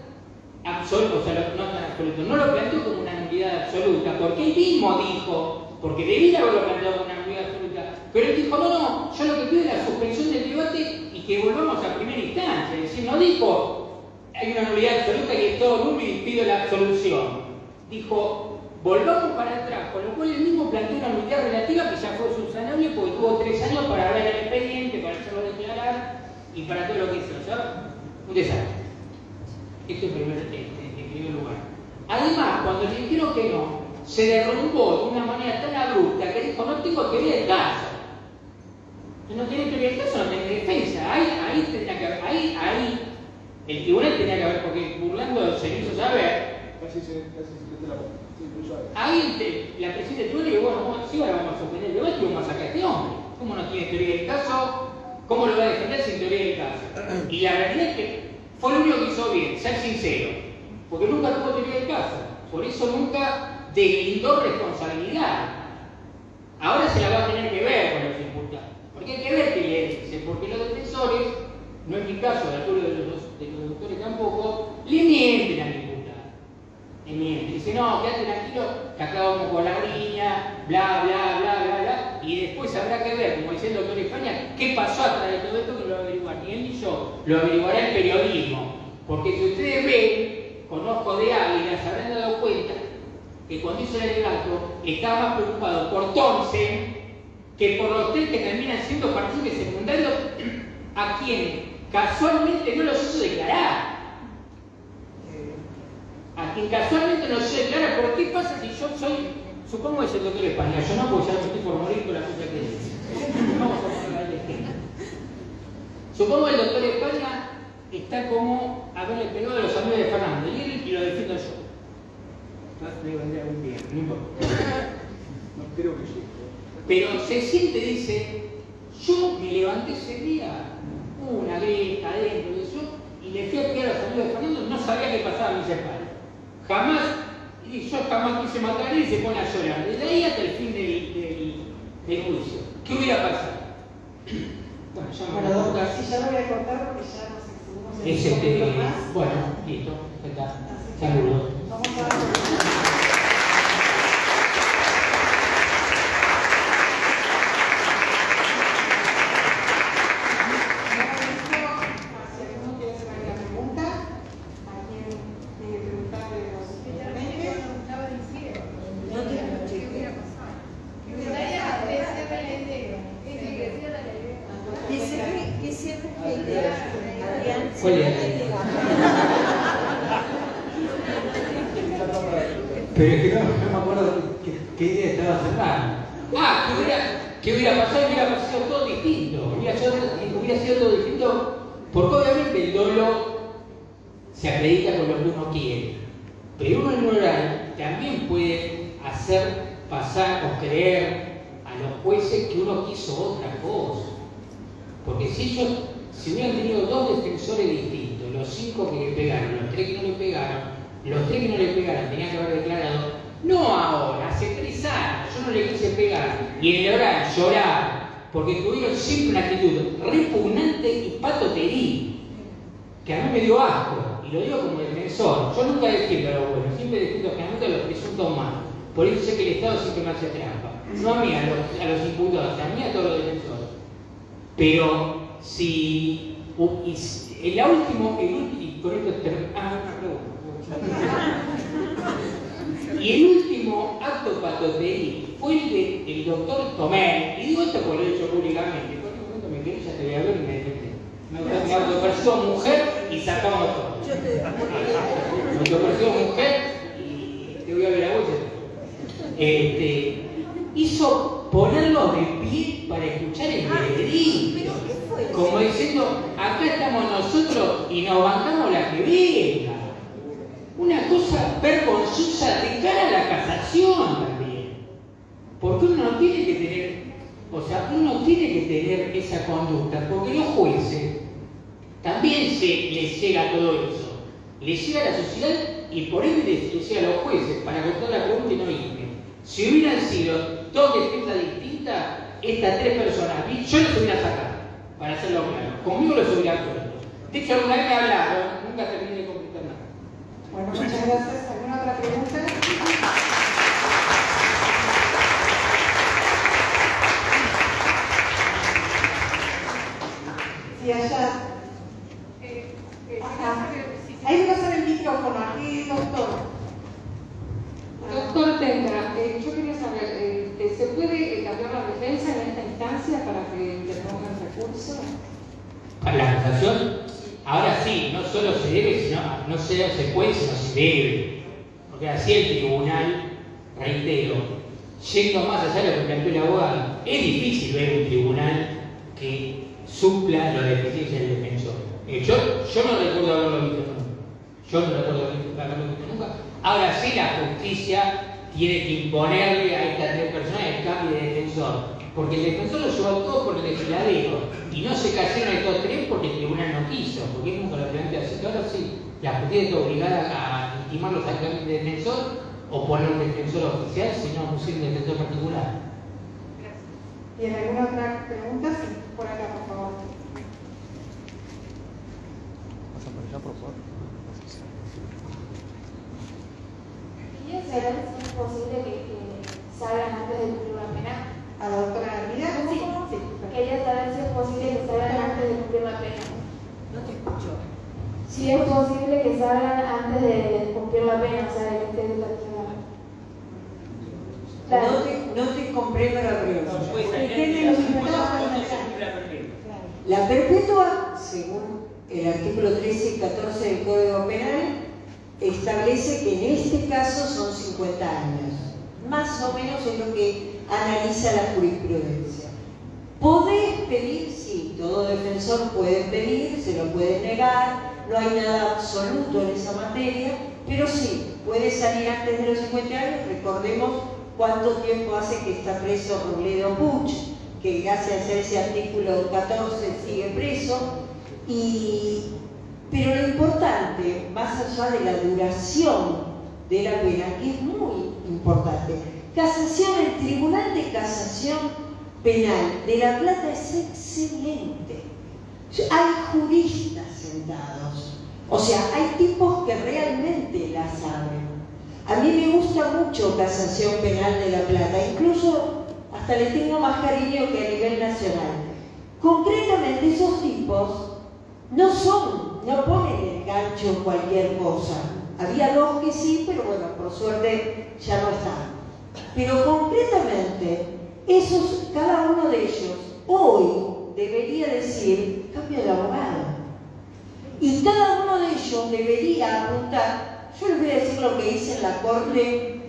S5: absoluto, o sea, no tan absoluto, no lo planteó como una nulidad absoluta, porque él mismo dijo, porque debía haberlo planteado como una nulidad absoluta, pero él dijo, no, yo lo que pido es la suspensión del debate y que volvamos a primera instancia. Es decir, no dijo, hay una nulidad absoluta y es todo nulo y pido la absolución. Dijo, volvamos para atrás, con lo cual él mismo planteó una nulidad relativa que ya fue subsanable porque tuvo 3 años para ver el expediente, para hacerlo declarar y para todo lo que hizo. O sea, un desastre. Esto en primer lugar. Además, cuando le dijeron que no, se derrumbó de una manera tan abrupta que dijo, no tengo teoría del caso. No tiene teoría del caso, no tiene defensa. Ahí el tribunal tenía que haber, porque burlando del servicio saber. Ahí la presidenta del tribunal dijo, bueno, sí, ahora vamos a suspender el debate y vamos a sacar a este hombre. ¿Cómo no tiene teoría del caso? ¿Cómo lo va a defender sin teoría del caso? Y la realidad es que fue lo único que hizo bien, ser sincero, porque nunca tuvo teoría del caso, por eso nunca deslindó responsabilidad. Ahora se la va a tener que ver con los imputados, porque hay que ver qué le dice, porque los defensores, no es mi caso, de acuerdo de los doctores tampoco, le mienten al imputado. Le mienten, dicen, no, quédate tranquilo, que acá vamos con la riña, bla, bla, bla, bla, bla, y después habrá que ver, como dice el doctor España, qué pasó atrás de todo esto que lo va a averiguar, ni él ni yo, lo averiguará el periodismo, porque si ustedes ven, con ojo de águila, se habrán dado cuenta que cuando hizo el alegato estaba más preocupado por Thompson que por los tres que terminan siendo partícipes secundarios a quien casualmente no los hizo declarar. A quien casualmente no se declara. ¿Por qué pasa si yo soy, supongo que es el doctor España, yo no, porque ya me estoy por morir con la cosa que dice. Vamos a poner el ejemplo. Supongo que el doctor España está como haberle pegado a los amigos de Fernando y lo defiendo yo. Me vendría muy bien, no importa.
S3: No creo que sí.
S5: Pero se siente, dice, yo me levanté ese día, hubo una grieta adentro de eso, y le fui a pegar a los amigos de Fernando, no sabía qué pasaba en mis espaldas. Jamás, y yo jamás quise matar a él y se pone a llorar. Desde ahí hasta el fin del juicio. ¿Qué hubiera pasado? Bueno, ya me
S2: Bueno,
S5: voy a
S2: doctor,
S5: cortar.
S2: sí, ya lo voy a cortar porque ya nos excedimos en
S5: Es
S2: 5 minutos más.
S5: bueno, listo, ya está.
S2: Así que
S5: Saludos.
S2: vamos a
S5: ¿Cuál es? Pero es que no me acuerdo qué idea estaba cerrando. Ah, ¿qué hubiera pasado? Hubiera pasado todo distinto. Hubiera sido todo distinto porque obviamente el dolo se acredita con lo que uno quiere. Pero uno en oral también puede hacer pasar o creer a los jueces que uno quiso otra cosa. Porque si hubieran tenido dos defensores distintos, los 5 que le pegaron, los 3 que no le pegaron, los 3 que no le pegaron tenían que haber declarado, no ahora, hace 3 años, yo no le quise pegar, y en el oral llorar, porque tuvieron siempre una actitud repugnante y patoterí, que a mí me dio asco, y lo digo como defensor. Yo nunca defiendo a lo bueno, siempre defiendo generalmente a los presuntos malos. Por eso sé que el Estado siempre me hace trampa. No a mí, a los imputados, a mí a todos los defensores. Pero si el último, y con esto y el último acto patoterí fue el del doctor Tomé, y digo esto porque lo he dicho públicamente, por un momento me quedé, ya te voy a ver y me defendí. Me autopercibo mujer y sacamos todo. Me autopercibo mujer y te voy a ver a vos. Hizo ponerlos de pie para escuchar el veredicto. Como diciendo, acá estamos nosotros y nos bancamos la que venga. Una cosa vergonzosa de cara a la casación también. Porque uno no tiene que tener esa conducta, porque los jueces también les llega todo eso. Les llega a la sociedad y por ende les llega a los jueces para contestar la pregunta y no irme. Si hubieran sido dos defensas distintas, estas 3 personas, yo los hubiera sacado, para hacerlo claro. Conmigo los hubiera puesto. De hecho, alguna vez me hablaron, nunca terminé de completar nada.
S2: Bueno, muchas gracias. ¿Alguna otra pregunta? Sí, allá. Ahí me pasan el micrófono, aquí, doctor.
S6: Doctor Tendra, yo quería saber, ¿se puede cambiar la defensa en esta instancia para que interpongan recurso?
S5: Para la casación, ahora sí, no solo se debe, sino no se puede, sino se debe. Porque así el tribunal, reitero, yendo más allá de lo que planteó el abogado, es difícil ver un tribunal que supla la deficiencia del defensor. Yo no recuerdo haberlo visto nunca. Yo no recuerdo haberlo visto nunca. Ahora sí la justicia tiene que imponerle a estas 3 personas el cambio de defensor. Porque el defensor lo llevó todo por el legisladero. Y no se cayeron estos 3 porque el tribunal no quiso. Porque él nunca lo plantea así. Que ahora sí, la justicia está obligada a intimarlos al cambio de defensor o poner un defensor oficial, sino pusieron un defensor particular.
S2: ¿Tiene alguna otra pregunta? Sí, por acá, por favor.
S7: ¿Quería saber si es posible que salgan antes de cumplir una pena?
S2: ¿A la doctora García?
S7: Sí,
S2: sí.
S7: quería saber si es posible que salgan antes de cumplir la pena.
S4: No te escucho.
S7: Si es posible que salgan antes de cumplir cumplir la pena, o sea, de que esté desatinado. Claro.
S4: No te comprendo la pregunta.
S5: No puede salir
S2: Depende
S5: de
S2: de
S5: los
S2: los
S5: 50
S2: diputados
S5: años
S2: federales.
S5: se cumple la perpetua.
S4: La perpetua, según el artículo 13 y 14 del Código Penal, establece que en este caso son 50 años. Más o menos es lo que analiza la jurisprudencia. ¿Podés pedir? Sí, todo defensor puede pedir, se lo puede negar, no hay nada absoluto en esa materia, pero sí, puede salir antes de los 50 años. Recordemos cuánto tiempo hace que está preso Robledo Puch, que gracias a ese artículo 14 sigue preso, pero lo importante, más allá de la duración de la pena, que es muy importante, casación, el Tribunal de Casación Penal de La Plata es excelente. Hay juristas sentados, o sea, hay tipos que realmente la saben. A mí me gusta mucho Casación Penal de La Plata, incluso hasta le tengo más cariño que a nivel nacional. Concretamente, esos tipos no ponen el gancho en cualquier cosa. Había dos que sí, pero bueno, por suerte ya no están. Pero concretamente, cada uno de ellos hoy debería decir cambio de abogado. Y cada uno de ellos debería apuntar. Yo les voy a decir lo que hice en la corte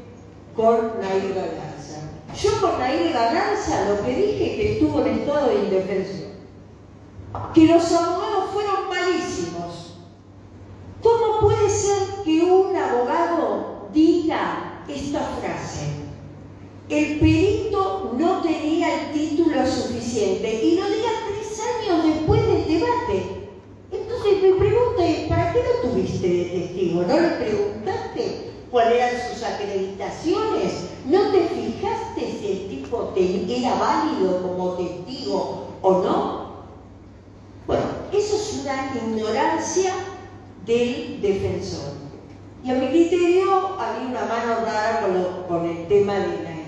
S4: con Nair Galarza. Yo con Nair Galarza lo que dije que estuvo en estado de indefensión. Que los abogados fueron malísimos. ¿Cómo puede ser que un abogado diga esta frase? El perito no tenía el título suficiente y lo diga 3 años después del debate. Entonces mi pregunta es, ¿para qué lo tuviste de testigo? ¿No le preguntaste cuáles eran sus acreditaciones? ¿No te fijaste si el tipo era válido como testigo o no? Bueno, eso es una ignorancia del defensor. Y a mi criterio había una mano rara con el tema de Nair.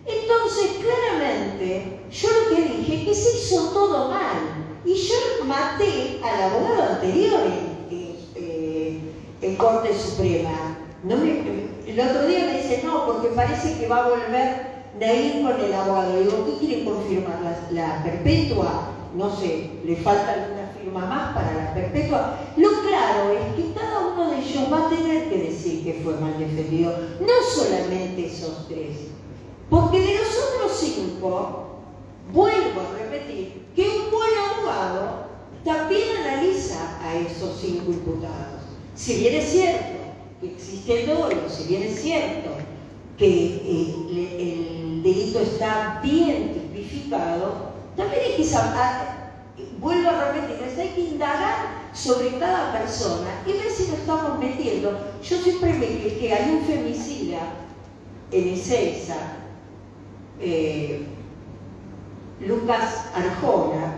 S4: Entonces, claramente, yo lo que dije es que se hizo todo mal. Y yo maté al abogado anterior en Corte Suprema. El otro día me dice, no, porque parece que va a volver Nair con el abogado. Le digo, ¿qué quieren confirmar? ¿La perpetua? No sé, ¿le falta alguna firma más para la perpetua? Lo claro es que cada uno de ellos va a tener que decir que fue mal defendido. No solamente esos 3. Porque de los otros 5, vuelvo a repetir, que un buen abogado también analiza a esos 5 imputados. Si bien es cierto que existe el dolo, si bien es cierto que el delito está bien tipificado, también hay que saber, vuelvo a repetir, hay que indagar sobre cada persona y ver si lo estamos metiendo. Yo siempre me quejé, hay un femicida en Ezeiza, Lucas Arjona,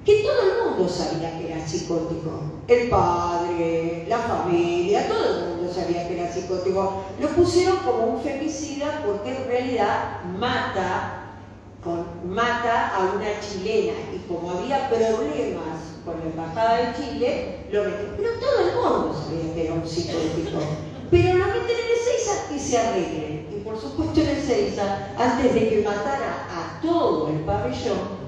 S4: que todo el mundo sabía que era psicótico. El padre, la familia, todo el mundo sabía que era psicótico. Lo pusieron como un femicida porque en realidad mata a una chilena y como había problemas con la embajada de Chile, lo meten. Pero todo el mundo sabía que era un psicótico. Pero lo meten en Ezeiza y se arreglen. Y por supuesto en Ezeiza, antes de que matara a todo el pabellón,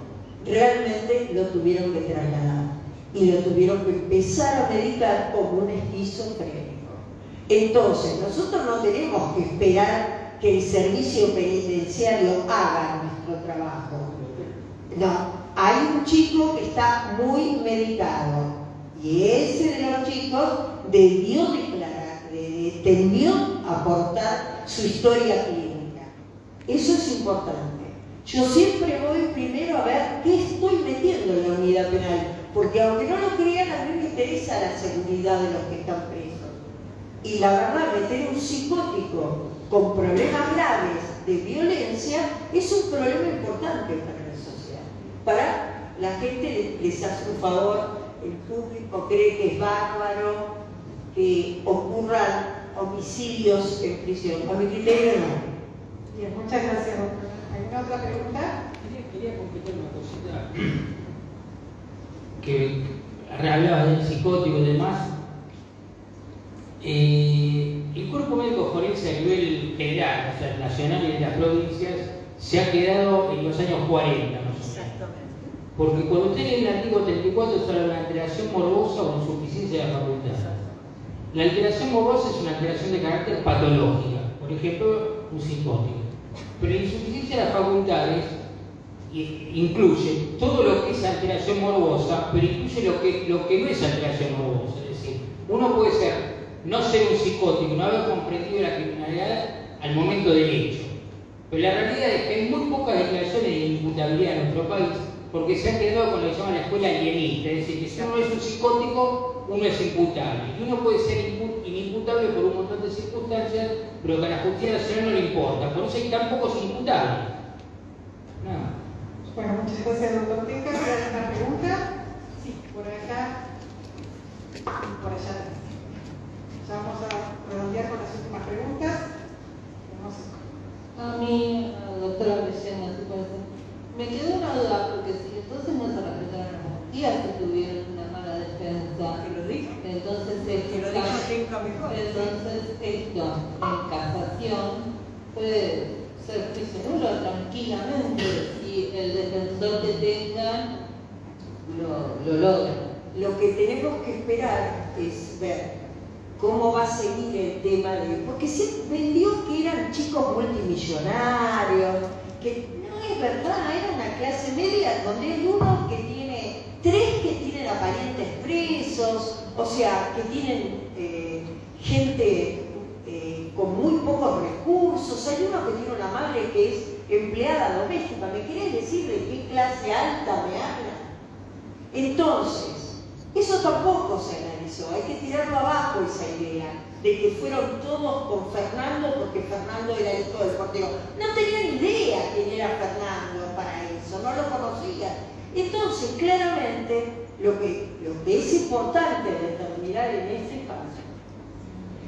S4: realmente lo tuvieron que trasladar y lo tuvieron que empezar a medicar como un esquizofrénico. Entonces, nosotros no tenemos que esperar que el servicio penitenciario haga nuestro trabajo. No, hay un chico que está muy medicado y ese de los chicos debió declarar, debió aportar su historia clínica. Eso es importante. Yo siempre voy primero a ver qué estoy metiendo en la unidad penal, porque aunque no lo crean, a mí me interesa la seguridad de los que están presos. Y la verdad, meter un psicótico con problemas graves de violencia es un problema importante para la sociedad. Para la gente les hace un favor, el público cree que es bárbaro, que ocurran homicidios en prisión. A mi criterio no.
S2: Bien, muchas gracias, doctora. ¿Alguna otra pregunta?
S5: Quería completar una cosita que hablaba del psicótico y demás. El cuerpo médico forense a nivel general, o sea, nacional y de las provincias, se ha quedado en los años 40, más o menos.
S4: Exactamente.
S5: Porque cuando usted lee el artículo 34 sobre la alteración morbosa o insuficiencia de la facultad. La alteración morbosa es una alteración de carácter patológica, por ejemplo, un psicótico. Pero la insuficiencia de las facultades incluye todo lo que es alteración morbosa, pero incluye lo que no es alteración morbosa. Es decir, uno puede no ser un psicótico, no haber comprendido la criminalidad al momento del hecho. Pero la realidad es que hay muy pocas declaraciones de imputabilidad en nuestro país, porque se han quedado con lo que llaman la escuela alienista, es decir, que si uno es un psicótico, uno es imputable. Y uno puede ser inimputable por un montón de circunstancias, pero que a la justicia nacional no le importa. Por eso hay tan pocos imputables. Nada.
S2: Bueno, muchas gracias, doctor Tenca. ¿Alguna pregunta? Sí, por acá y por allá. Ya vamos a redondear con las últimas preguntas.
S8: A mí, doctora Brellena, me quedó una duda, porque si entonces no se respetaron las garantías, si tuvieron una mala defensa,
S4: Que lo diga.
S8: entonces
S4: Que lo diga Tenca mejor.
S8: entonces esto en casación puede ser juicio nulo tranquilamente si el defensor que tengan lo logra.
S4: Lo que tenemos que esperar es ver cómo va a seguir el tema de... Porque se vendió que eran chicos multimillonarios, que no es verdad, era una clase media donde hay uno que tiene, 3 que tienen a parientes presos, o sea, que tienen gente con muy pocos recursos, hay uno que tiene una madre que es empleada doméstica. ¿Me querés decir de qué clase alta me habla? Entonces, eso tampoco se analizó, hay que tirarlo abajo esa idea de que fueron todos con Fernando porque Fernando era el hijo del portero. No tenían idea quién era Fernando para eso, no lo conocían. Entonces, claramente, lo que es importante determinar en este caso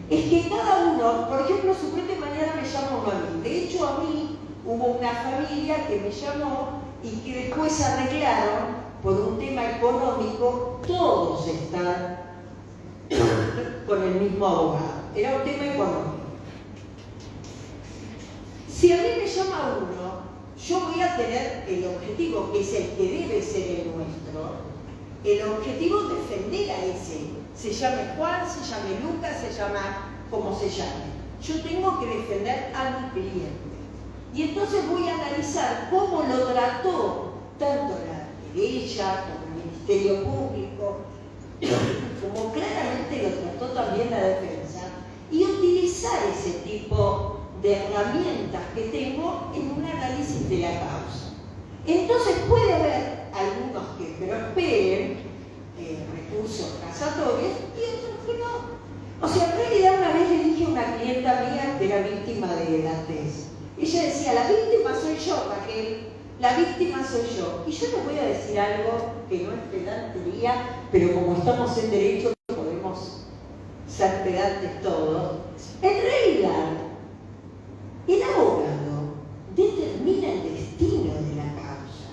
S4: es que cada uno, por ejemplo, suponete mañana me llama uno a mí. De hecho, a mí hubo una familia que me llamó y que después arreglaron por un tema económico, todos están con el mismo abogado. Era un tema económico. Si a mí me llama uno, yo voy a tener el objetivo, que es el que debe ser el nuestro, el objetivo es defender a ese. Se llame Juan, se llame Lucas, se llama como se llame. Yo tengo que defender a mi cliente. Y entonces voy a analizar cómo lo trató tanto la querella como el Ministerio Público, como claramente lo trató también la defensa, y utilizar ese tipo de herramientas que tengo en un análisis de la causa. Entonces puede haber algunos que esperen recursos casatorios y otros que no. O sea, en realidad una vez le dije a una clienta mía que era víctima de la tesis. Ella decía, la víctima soy yo, Raquel, la víctima soy yo. Y yo les voy a decir algo que no es pedantería, pero como estamos en derecho podemos ser pedantes todos. En realidad, el abogado determina el destino de la causa.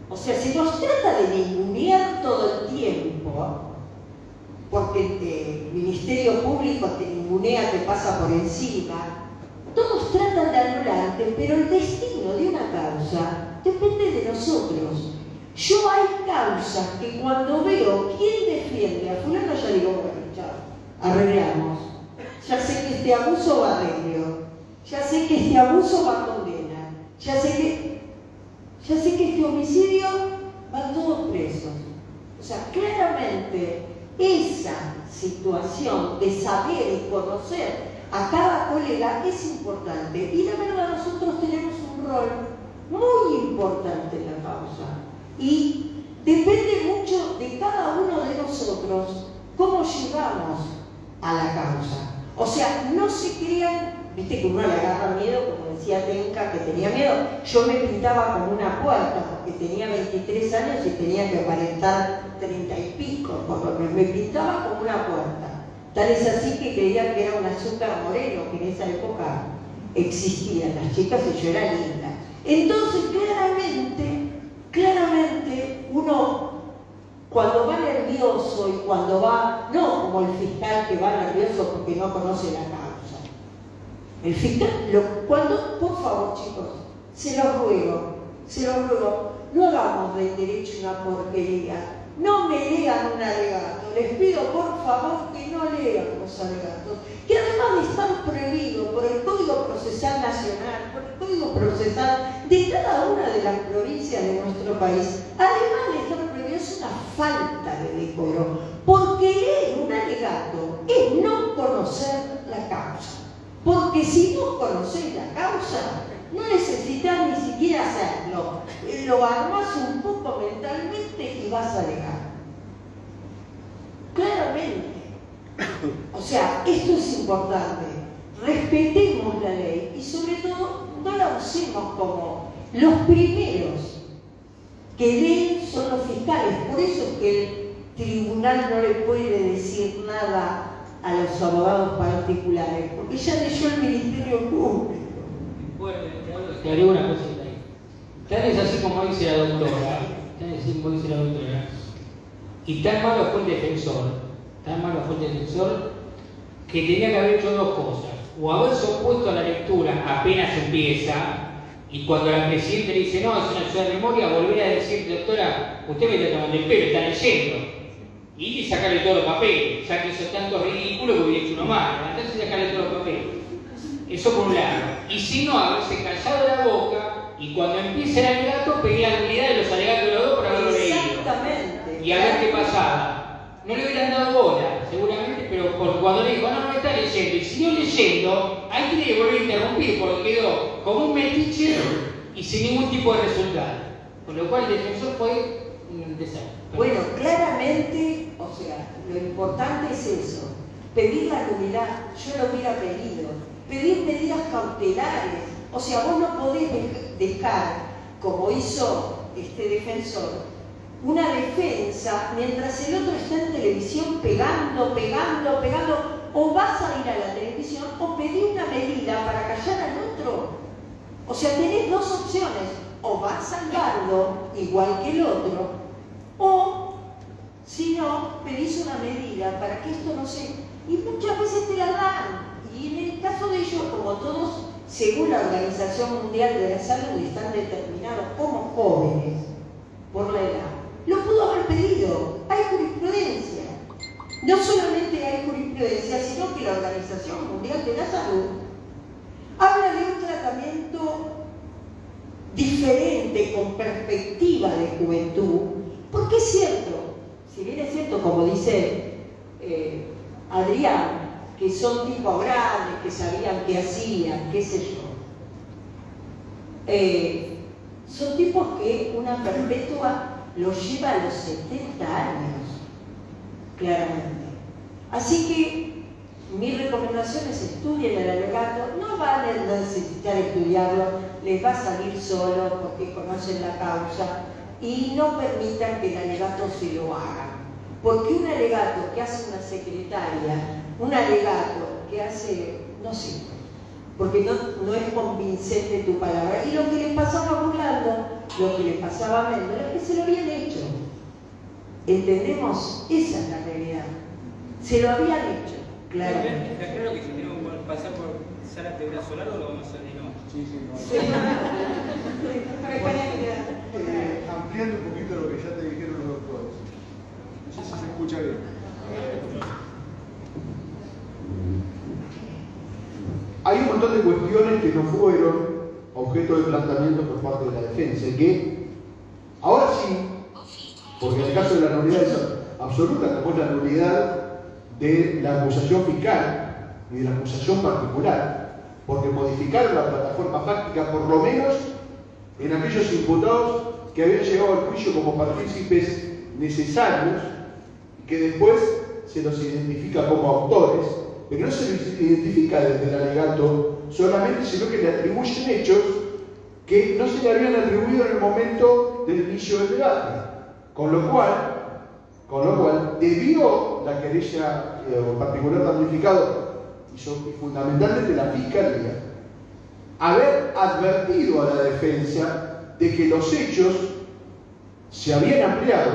S4: O sea, se nos trata de ningunear todo el tiempo, porque el Ministerio Público te ningunea, te pasa por encima. Todos tratan de anularte, pero el destino de una causa depende de nosotros. Yo hay causas que cuando veo quién defiende a fulano, ya digo, bueno, chao, arreglamos. Ya sé que este abuso va a arreglo. Ya sé que este abuso va a condena. Ya sé que este homicidio van todos presos. O sea, claramente esa situación de saber y conocer a cada colega es importante. Y la verdad, nosotros tenemos un rol muy importante en la causa. Y depende mucho de cada uno de nosotros cómo llegamos a la causa. O sea, no se crean, viste que uno le agarra miedo, como decía Tenca, que tenía miedo. Yo me pintaba como una puerta, porque tenía 23 años y tenía que aparentar 30 y pico, porque me pintaba como una puerta. Tal es así que creían que era un azúcar moreno, que en esa época existían las chicas y yo era linda. Entonces, claramente, uno, cuando va nervioso, nervioso y cuando va, no como el fiscal que va nervioso porque no conoce la causa. El fiscal, por favor chicos, se los ruego, no hagamos del derecho una porquería. No me lean un alegato, les pido por favor que no lean los alegatos, que además están prohibidos por el Código Procesal Nacional, por el Código Procesal de cada una de las provincias de nuestro país. Además de estar prohibidos, es una falta de decoro, porque leer un alegato es no conocer la causa. Porque si no conocés la causa, no necesitas ni siquiera hacerlo. Lo armas un poco mentalmente y vas a alegar. Claramente. O sea, esto es importante. Respetemos la ley y sobre todo no la usemos como los primeros que leen son los fiscales. Por eso es que el tribunal no le puede decir nada a los abogados particulares, porque ya leyó el Ministerio Público.
S5: Bueno, te agrego una cosita ahí. Tal es así como dice la doctora, y tan malo fue el defensor, que tenía que haber hecho dos cosas. O haberse opuesto a la lectura apenas empieza, y cuando la presidenta le dice, no, es una ciudad de memoria, volver a decir, doctora, usted me está tomando el pelo, está leyendo. Y sacarle todos los papeles, ya que hizo tanto ridículo que hubiera hecho uno más, levantarse y sacarle todos los papeles. Eso por un lado. Y si no, haberse callado la boca y cuando empiece el alegato, pedir la nulidad de los alegatos de los dos por haberlo leído.
S4: Exactamente.
S5: Y a ver qué pasaba. No le hubieran dado bola, seguramente, pero cuando le dijo, no está leyendo, y siguió leyendo, ahí tiene que volver a interrumpir, porque quedó como un metiche y sin ningún tipo de resultado. Con lo cual el defensor fue un desastre.
S4: Bueno, claramente, o sea, lo importante es eso. Pedir la nulidad, yo lo hubiera pedido. Pedir medidas cautelares. O sea, vos no podés dejar, como hizo este defensor, una defensa mientras el otro está en televisión pegando, o vas a ir a la televisión o pedir una medida para callar al otro. O sea, tenés dos opciones, o vas al bardo igual que el otro, o si no, pedís una medida para que esto no se... Y muchas veces te la dan. Y en el caso de ellos, como todos, según la Organización Mundial de la Salud, están determinados como jóvenes por la edad, lo pudo haber pedido. Hay jurisprudencia. No solamente hay jurisprudencia, sino que la Organización Mundial de la Salud habla de un tratamiento diferente, con perspectiva de juventud, porque es cierto, si bien es cierto, como dice Adrián, que son tipos grandes, que sabían qué hacían, qué sé yo. Son tipos que una perpetua los lleva a los 70 años, claramente. Así que mi recomendación es estudien el alegato, no van a necesitar estudiarlo, les va a salir solo porque conocen la causa, y no permitan que el alegato se lo hagan. Porque un alegato que hace una secretaria, un alegato que hace, no sé, porque no es convincente tu palabra. Y lo que le pasaba a Burlando, lo que le pasaba a Mendo, era que se lo habían hecho. ¿Entendemos? Esa es la realidad. Se lo habían hecho, claramente.
S9: Está claro que si tenemos que pasar por salas de brazo largo, lo vamos a hacer de nuevo.
S3: Sí, sí, no.
S2: Sí.
S3: Ampliando un poquito lo que ya te dijeron los doctores. No sé si se escucha bien. Hay un montón de cuestiones que no fueron objeto de planteamiento por parte de la defensa y que ahora sí, porque en el caso de la nulidad es absoluta, como es la nulidad de la acusación fiscal y de la acusación particular, porque modificaron la plataforma fáctica, por lo menos en aquellos imputados que habían llegado al juicio como partícipes necesarios y que después se los identifica como autores, pero no se les identifica desde el alegato solamente, sino que le atribuyen hechos que no se le habían atribuido en el momento del inicio del debate. Con lo cual debió la querella o particular damnificado y fundamentalmente la Fiscalía haber advertido a la defensa de que los hechos se habían ampliado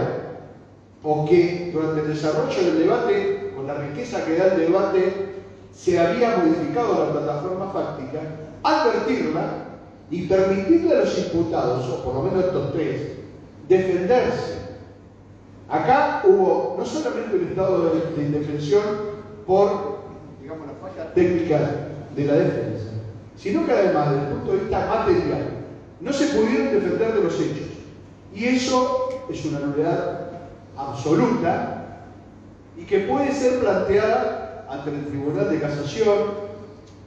S3: o que durante el desarrollo del debate, con la riqueza que da el debate, se había modificado la plataforma fáctica, advertirla y permitirle a los imputados, o por lo menos estos tres, defenderse. Acá hubo no solamente un estado de indefensión por, digamos, las fallas técnicas de la defensa, sino que además, desde el punto de vista material, no se pudieron defender de los hechos. Y eso es una nulidad absoluta y que puede ser planteada ante el Tribunal de Casación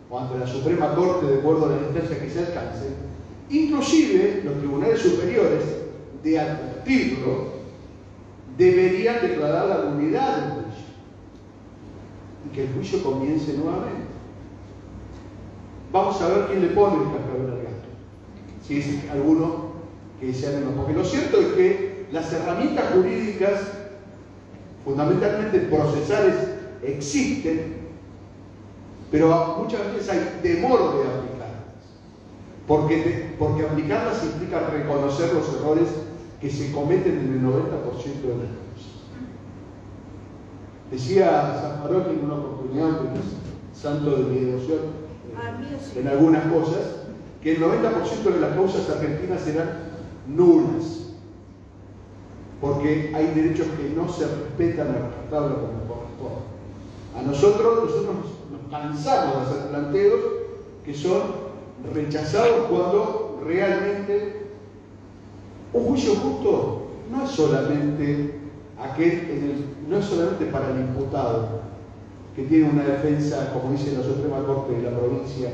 S3: o ante la Suprema Corte de acuerdo a la instancia que se alcance. Inclusive los tribunales superiores, de advertirlo, deberían declarar la nulidad del juicio y que el juicio comience nuevamente. Vamos a ver quién le pone el cascabel al gato, si es alguno que se anima, porque lo cierto es que las herramientas jurídicas, fundamentalmente procesales, existen, pero muchas veces hay temor de aplicarlas, porque aplicarlas implica reconocer los errores que se cometen en el 90% de las cosas. Decía San Marón en una oportunidad, que es santo de mi devoción en algunas cosas, que el 90% de las causas argentinas eran nulas, porque hay derechos que no se respetan a respetarlo como corresponde. A nosotros nos cansamos de hacer planteos que son rechazados cuando realmente un juicio justo no es solamente no es solamente para el imputado que tiene una defensa, como dice la Suprema Corte de la provincia,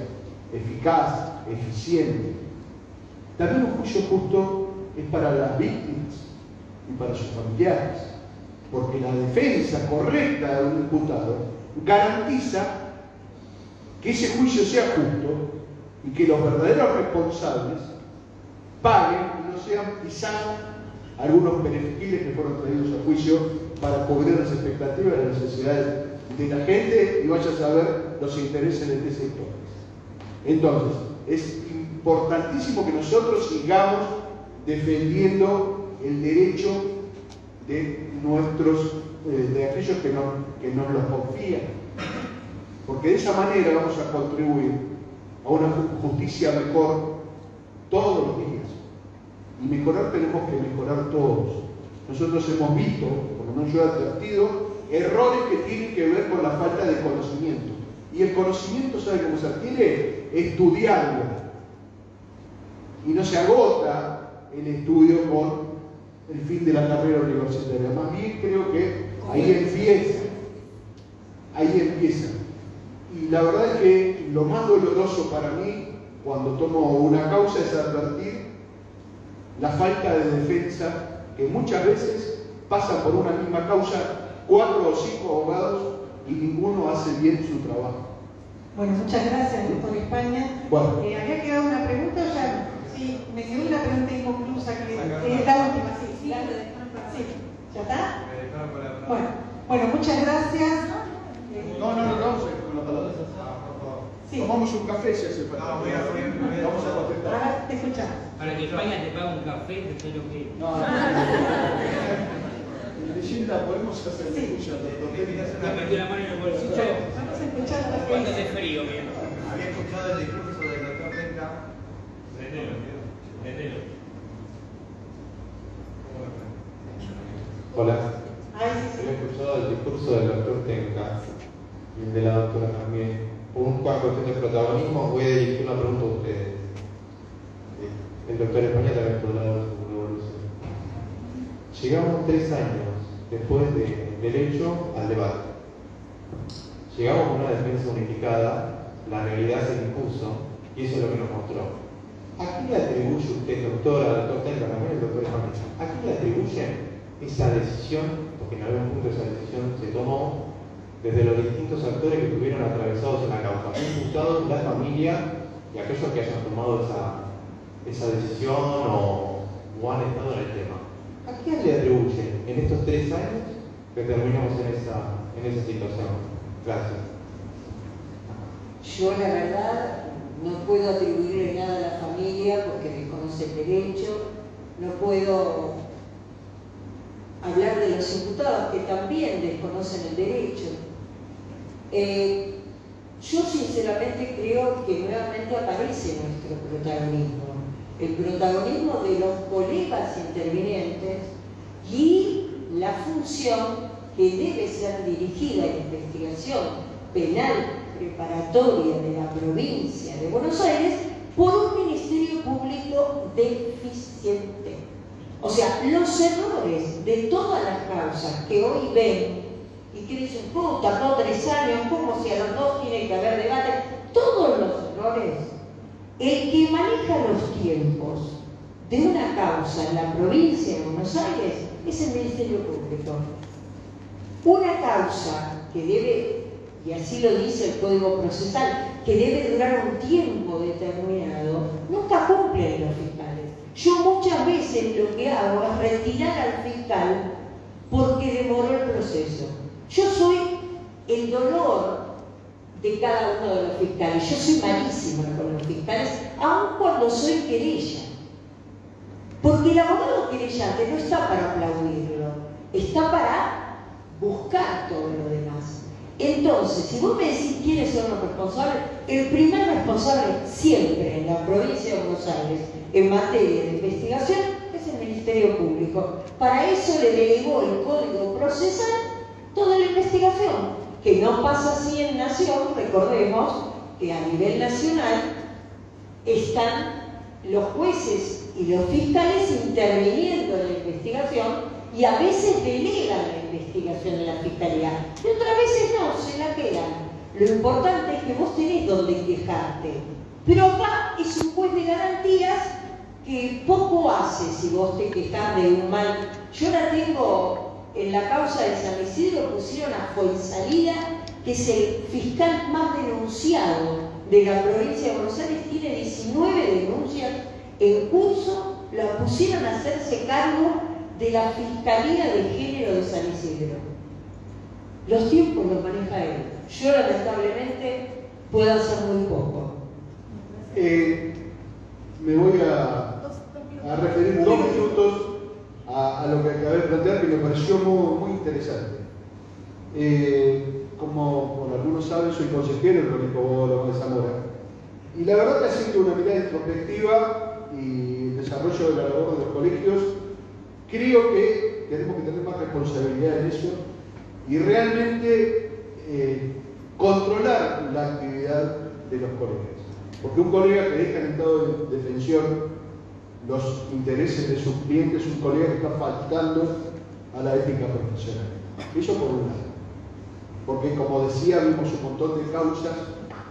S3: eficaz, eficiente. También un juicio justo es para las víctimas y para sus familiares, porque la defensa correcta de un imputado garantiza que ese juicio sea justo y que los verdaderos responsables paguen y no sean quizás algunos beneficios que fueron traídos a juicio para cubrir las expectativas y las necesidades de la gente y vaya a saber los intereses de ese sector. Entonces, es importantísimo que nosotros sigamos defendiendo el derecho de de aquellos que nos los confían, porque de esa manera vamos a contribuir a una justicia mejor todos los días. Y mejorar tenemos que mejorar todos. Nosotros hemos visto, por lo menos yo he advertido, errores que tienen que ver con la falta de conocimiento. Y el conocimiento, ¿sabe cómo se adquiere? Estudiando. Y no se agota el estudio con el fin de la carrera universitaria. Más bien creo que ahí empieza. Y la verdad es que lo más doloroso para mí, cuando tomo una causa, es advertir la falta de defensa que muchas veces pasa por una misma causa 4 o 5 abogados y ninguno hace bien su trabajo.
S2: Bueno, muchas gracias, doctor España.
S3: Bueno.
S2: ¿Había quedado una pregunta o ya? Sí, me quedó una pregunta inconclusa que es la última, sí. ¿Ya está? Bueno, muchas gracias.
S3: No, con la palabra.
S2: Sí.
S3: Tomamos un café si hace falta. Vamos a contestar.
S2: Ahora te escuchamos.
S9: Para que España te pague un café, no sé lo que.
S3: No. Leyenda, podemos hacer discusión, doctor.
S9: Me metió la mano en el bolsillo.
S2: Vamos a escuchar la
S9: Cuando hace frío, mira.
S10: Había escuchado el discurso del doctor Tenca.
S1: Hola.
S2: Sí.
S1: He escuchado el discurso del doctor Tenca y el de la doctora también. Por una cuestión de protagonismo, voy a dirigir una pregunta a ustedes. El doctor España también por el lado de su revolución. Llegamos 3 años después del hecho al debate. Llegamos con una defensa unificada, la realidad se impuso y eso es lo que nos mostró. ¿A quién le atribuye usted, doctora, doctor Tenca, también el doctor España? ¿A quién le atribuyen esa decisión? Porque en algún punto esa decisión se tomó desde los distintos actores que estuvieron atravesados en la causa, imputados, la familia y aquellos que hayan tomado esa decisión o han estado en el tema. ¿A quién le atribuyen en estos 3 años que terminamos en esa situación? Gracias.
S4: Yo la verdad no puedo atribuirle nada a la familia porque desconoce el derecho, no puedo hablar de los imputados que también desconocen el derecho. Yo sinceramente creo que nuevamente aparece nuestro protagonismo, el protagonismo de los colegas intervinientes y la función que debe ser dirigida a la investigación penal preparatoria de la provincia de Buenos Aires por un Ministerio Público deficiente. O sea, los errores de todas las causas que hoy ven y que dicen, tardó 3 años, como si a los 2 tiene que haber debate, todos los errores, el que maneja los tiempos de una causa en la provincia de Buenos Aires es el Ministerio Público. Una causa que debe, y así lo dice el Código Procesal, que debe durar un tiempo determinado, nunca cumplen los fiscales. Yo muchas veces lo que hago es retirar al fiscal porque demoró el proceso. Yo soy el dolor de cada uno de los fiscales. Yo soy malísima con los fiscales, aun cuando soy querella. Porque el abogado querellante no está para aplaudirlo, está para buscar todo lo demás. Entonces, si vos me decís quiénes son los responsables, el primer responsable siempre en la provincia de Buenos Aires en materia de investigación es el Ministerio Público. Para eso le delegó el Código Procesal toda la investigación, que no pasa así en Nación. Recordemos que a nivel nacional están los jueces y los fiscales interviniendo en la investigación y a veces delegan la investigación de la Fiscalía y otras veces no, se la quedan. Lo importante es que vos tenés donde quejarte, pero acá es un juez de garantías que poco hace si vos te quejás de un mal. Yo la tengo en la causa de San Isidro, pusieron a Fuenzalida, que es el fiscal más denunciado de la provincia de Buenos Aires, tiene 19 denuncias en curso, la pusieron a hacerse cargo de la Fiscalía de Género de San Isidro. Los tiempos los maneja él. Yo lamentablemente puedo hacer muy poco.
S3: Me voy a referir 2 minutos a lo que acabé de plantear, que me pareció muy interesante. Como algunos saben, soy consejero del Colegio de Abogados de Zamora. Y la verdad que haciendo una mirada introspectiva y el desarrollo de la labor de los colegios, creo que tenemos que tener más responsabilidad en eso y realmente controlar la actividad de los colegas. Porque un colega que deja en estado de detención los intereses de sus clientes es un colega que está faltando a la ética profesional. Eso por un lado. Porque, como decía, vimos un montón de causas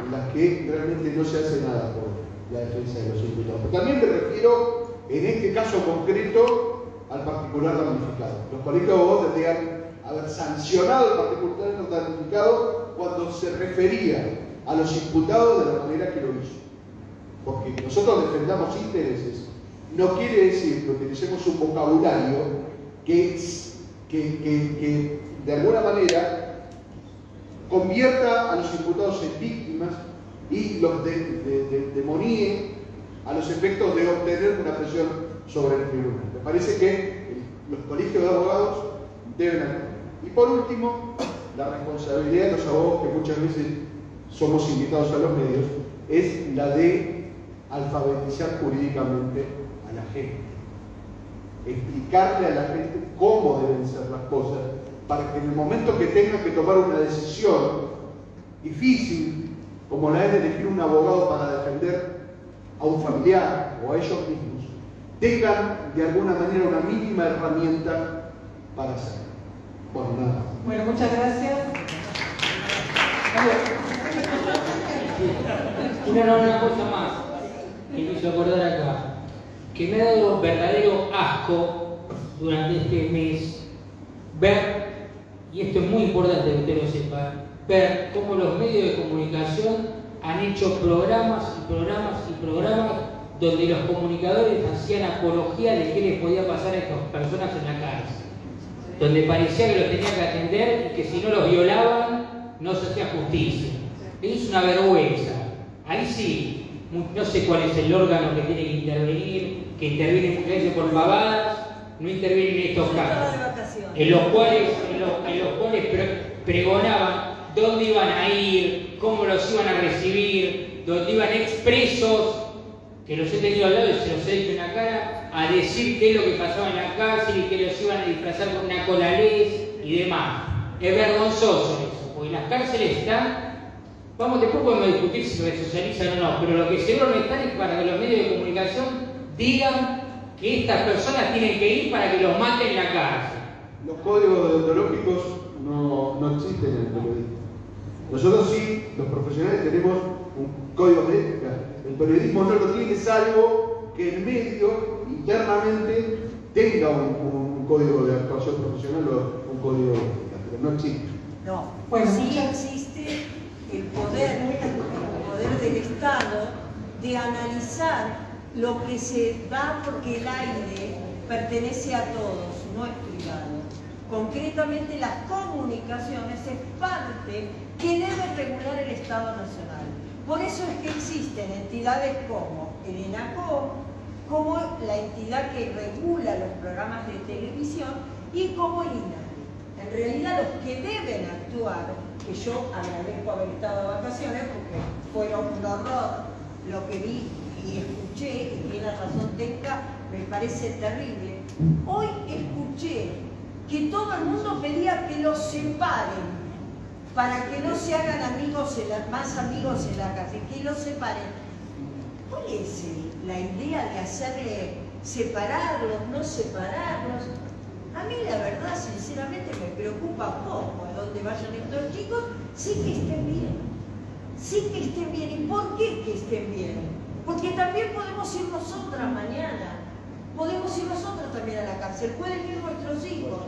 S3: en las que realmente no se hace nada por la defensa de los imputados. Pero también me refiero, en este caso concreto, al particular damnificado. Los colegios de abogados tendrían haber sancionado al particular damnificado cuando se refería a los imputados de la manera que lo hizo. Porque nosotros defendamos intereses, no quiere decir que utilicemos un vocabulario que de alguna manera convierta a los imputados en víctimas y los demoníe a los efectos de obtener una presión sobre el tribunal. Me parece que los colegios de abogados deben actuar. Y por último, la responsabilidad de los abogados, que muchas veces somos invitados a los medios, es la de alfabetizar jurídicamente a la gente. Explicarle a la gente cómo deben ser las cosas, para que en el momento que tengan que tomar una decisión difícil, como la de elegir un abogado para defender a un familiar o a ellos mismos, tengan de alguna manera una mínima herramienta para hacerlo. Bueno, nada.
S2: Bueno, muchas gracias.
S5: Una cosa más que me hizo acordar acá, que me ha dado verdadero asco durante este mes ver, y esto es muy importante que usted lo sepa, ver cómo los medios de comunicación han hecho programas y programas y programas donde los comunicadores hacían apología de qué les podía pasar a estas personas en la cárcel, donde parecía que los tenían que atender y que si no los violaban no se hacía justicia. Eso es una vergüenza. Ahí sí, no sé cuál es el órgano que tiene que interviene muchas veces por pavadas, no interviene en estos casos. en los cuales pregonaban dónde iban a ir, cómo los iban a recibir, donde iban expresos, que los he tenido al lado y se los he dicho en la cara, a decir qué es lo que pasaba en la cárcel y que los iban a disfrazar con una colalés y demás. Es vergonzoso eso, porque las cárceles están, después podemos discutir si se resocializan o no, pero lo que seguro no están es para que los medios de comunicación digan que estas personas tienen que ir para que los maten en la cárcel.
S3: Los códigos deontológicos no existen en el periodismo. Nosotros sí, los profesionales, tenemos un código de ética. El periodismo no lo tiene, salvo que el medio internamente tenga un código de actuación profesional o un código de ética, pero no existe.
S4: No,
S2: Bueno,
S4: sí existe el poder del Estado de analizar lo que se da, porque el aire pertenece a todos, no es privado. Concretamente, las comunicaciones es parte que debe regular el Estado Nacional. Por eso es que existen entidades como el ENACOM, como la entidad que regula los programas de televisión y como el INADI. En realidad, los que deben actuar, que yo agradezco haber estado de vacaciones porque fueron un horror lo que vi y escuché, y tiene razón Tenca, me parece terrible. Hoy escuché que todo el mundo pedía que los separen para que no se hagan más amigos en la casa, que los separen. ¿Cuál es la idea de hacerle separarlos, no separarlos? A mí la verdad, sinceramente, me preocupa poco a dónde vayan estos chicos, sí que estén bien. Sí que estén bien. ¿Y por qué que estén bien? Porque también podemos ir nosotras mañana. Podemos ir nosotros también a la cárcel. Pueden ir nuestros hijos.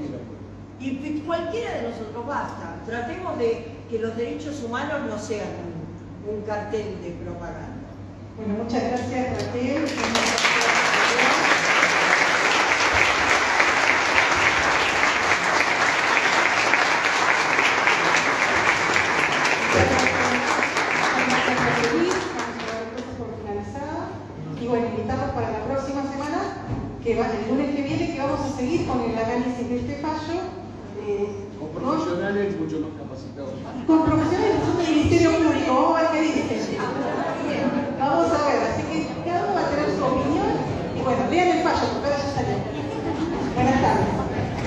S4: Y cualquiera de nosotros, basta. Tratemos de que los derechos humanos no sean un cartel de propaganda.
S2: Bueno, muchas gracias, Raquel. Y bueno, invitamos para la próxima semana, el lunes que viene, que vamos a seguir con el análisis de este fallo.
S3: Con profesionales mucho más capacitados.
S2: Con profesionales del Ministerio Público, vamos a ver qué dice.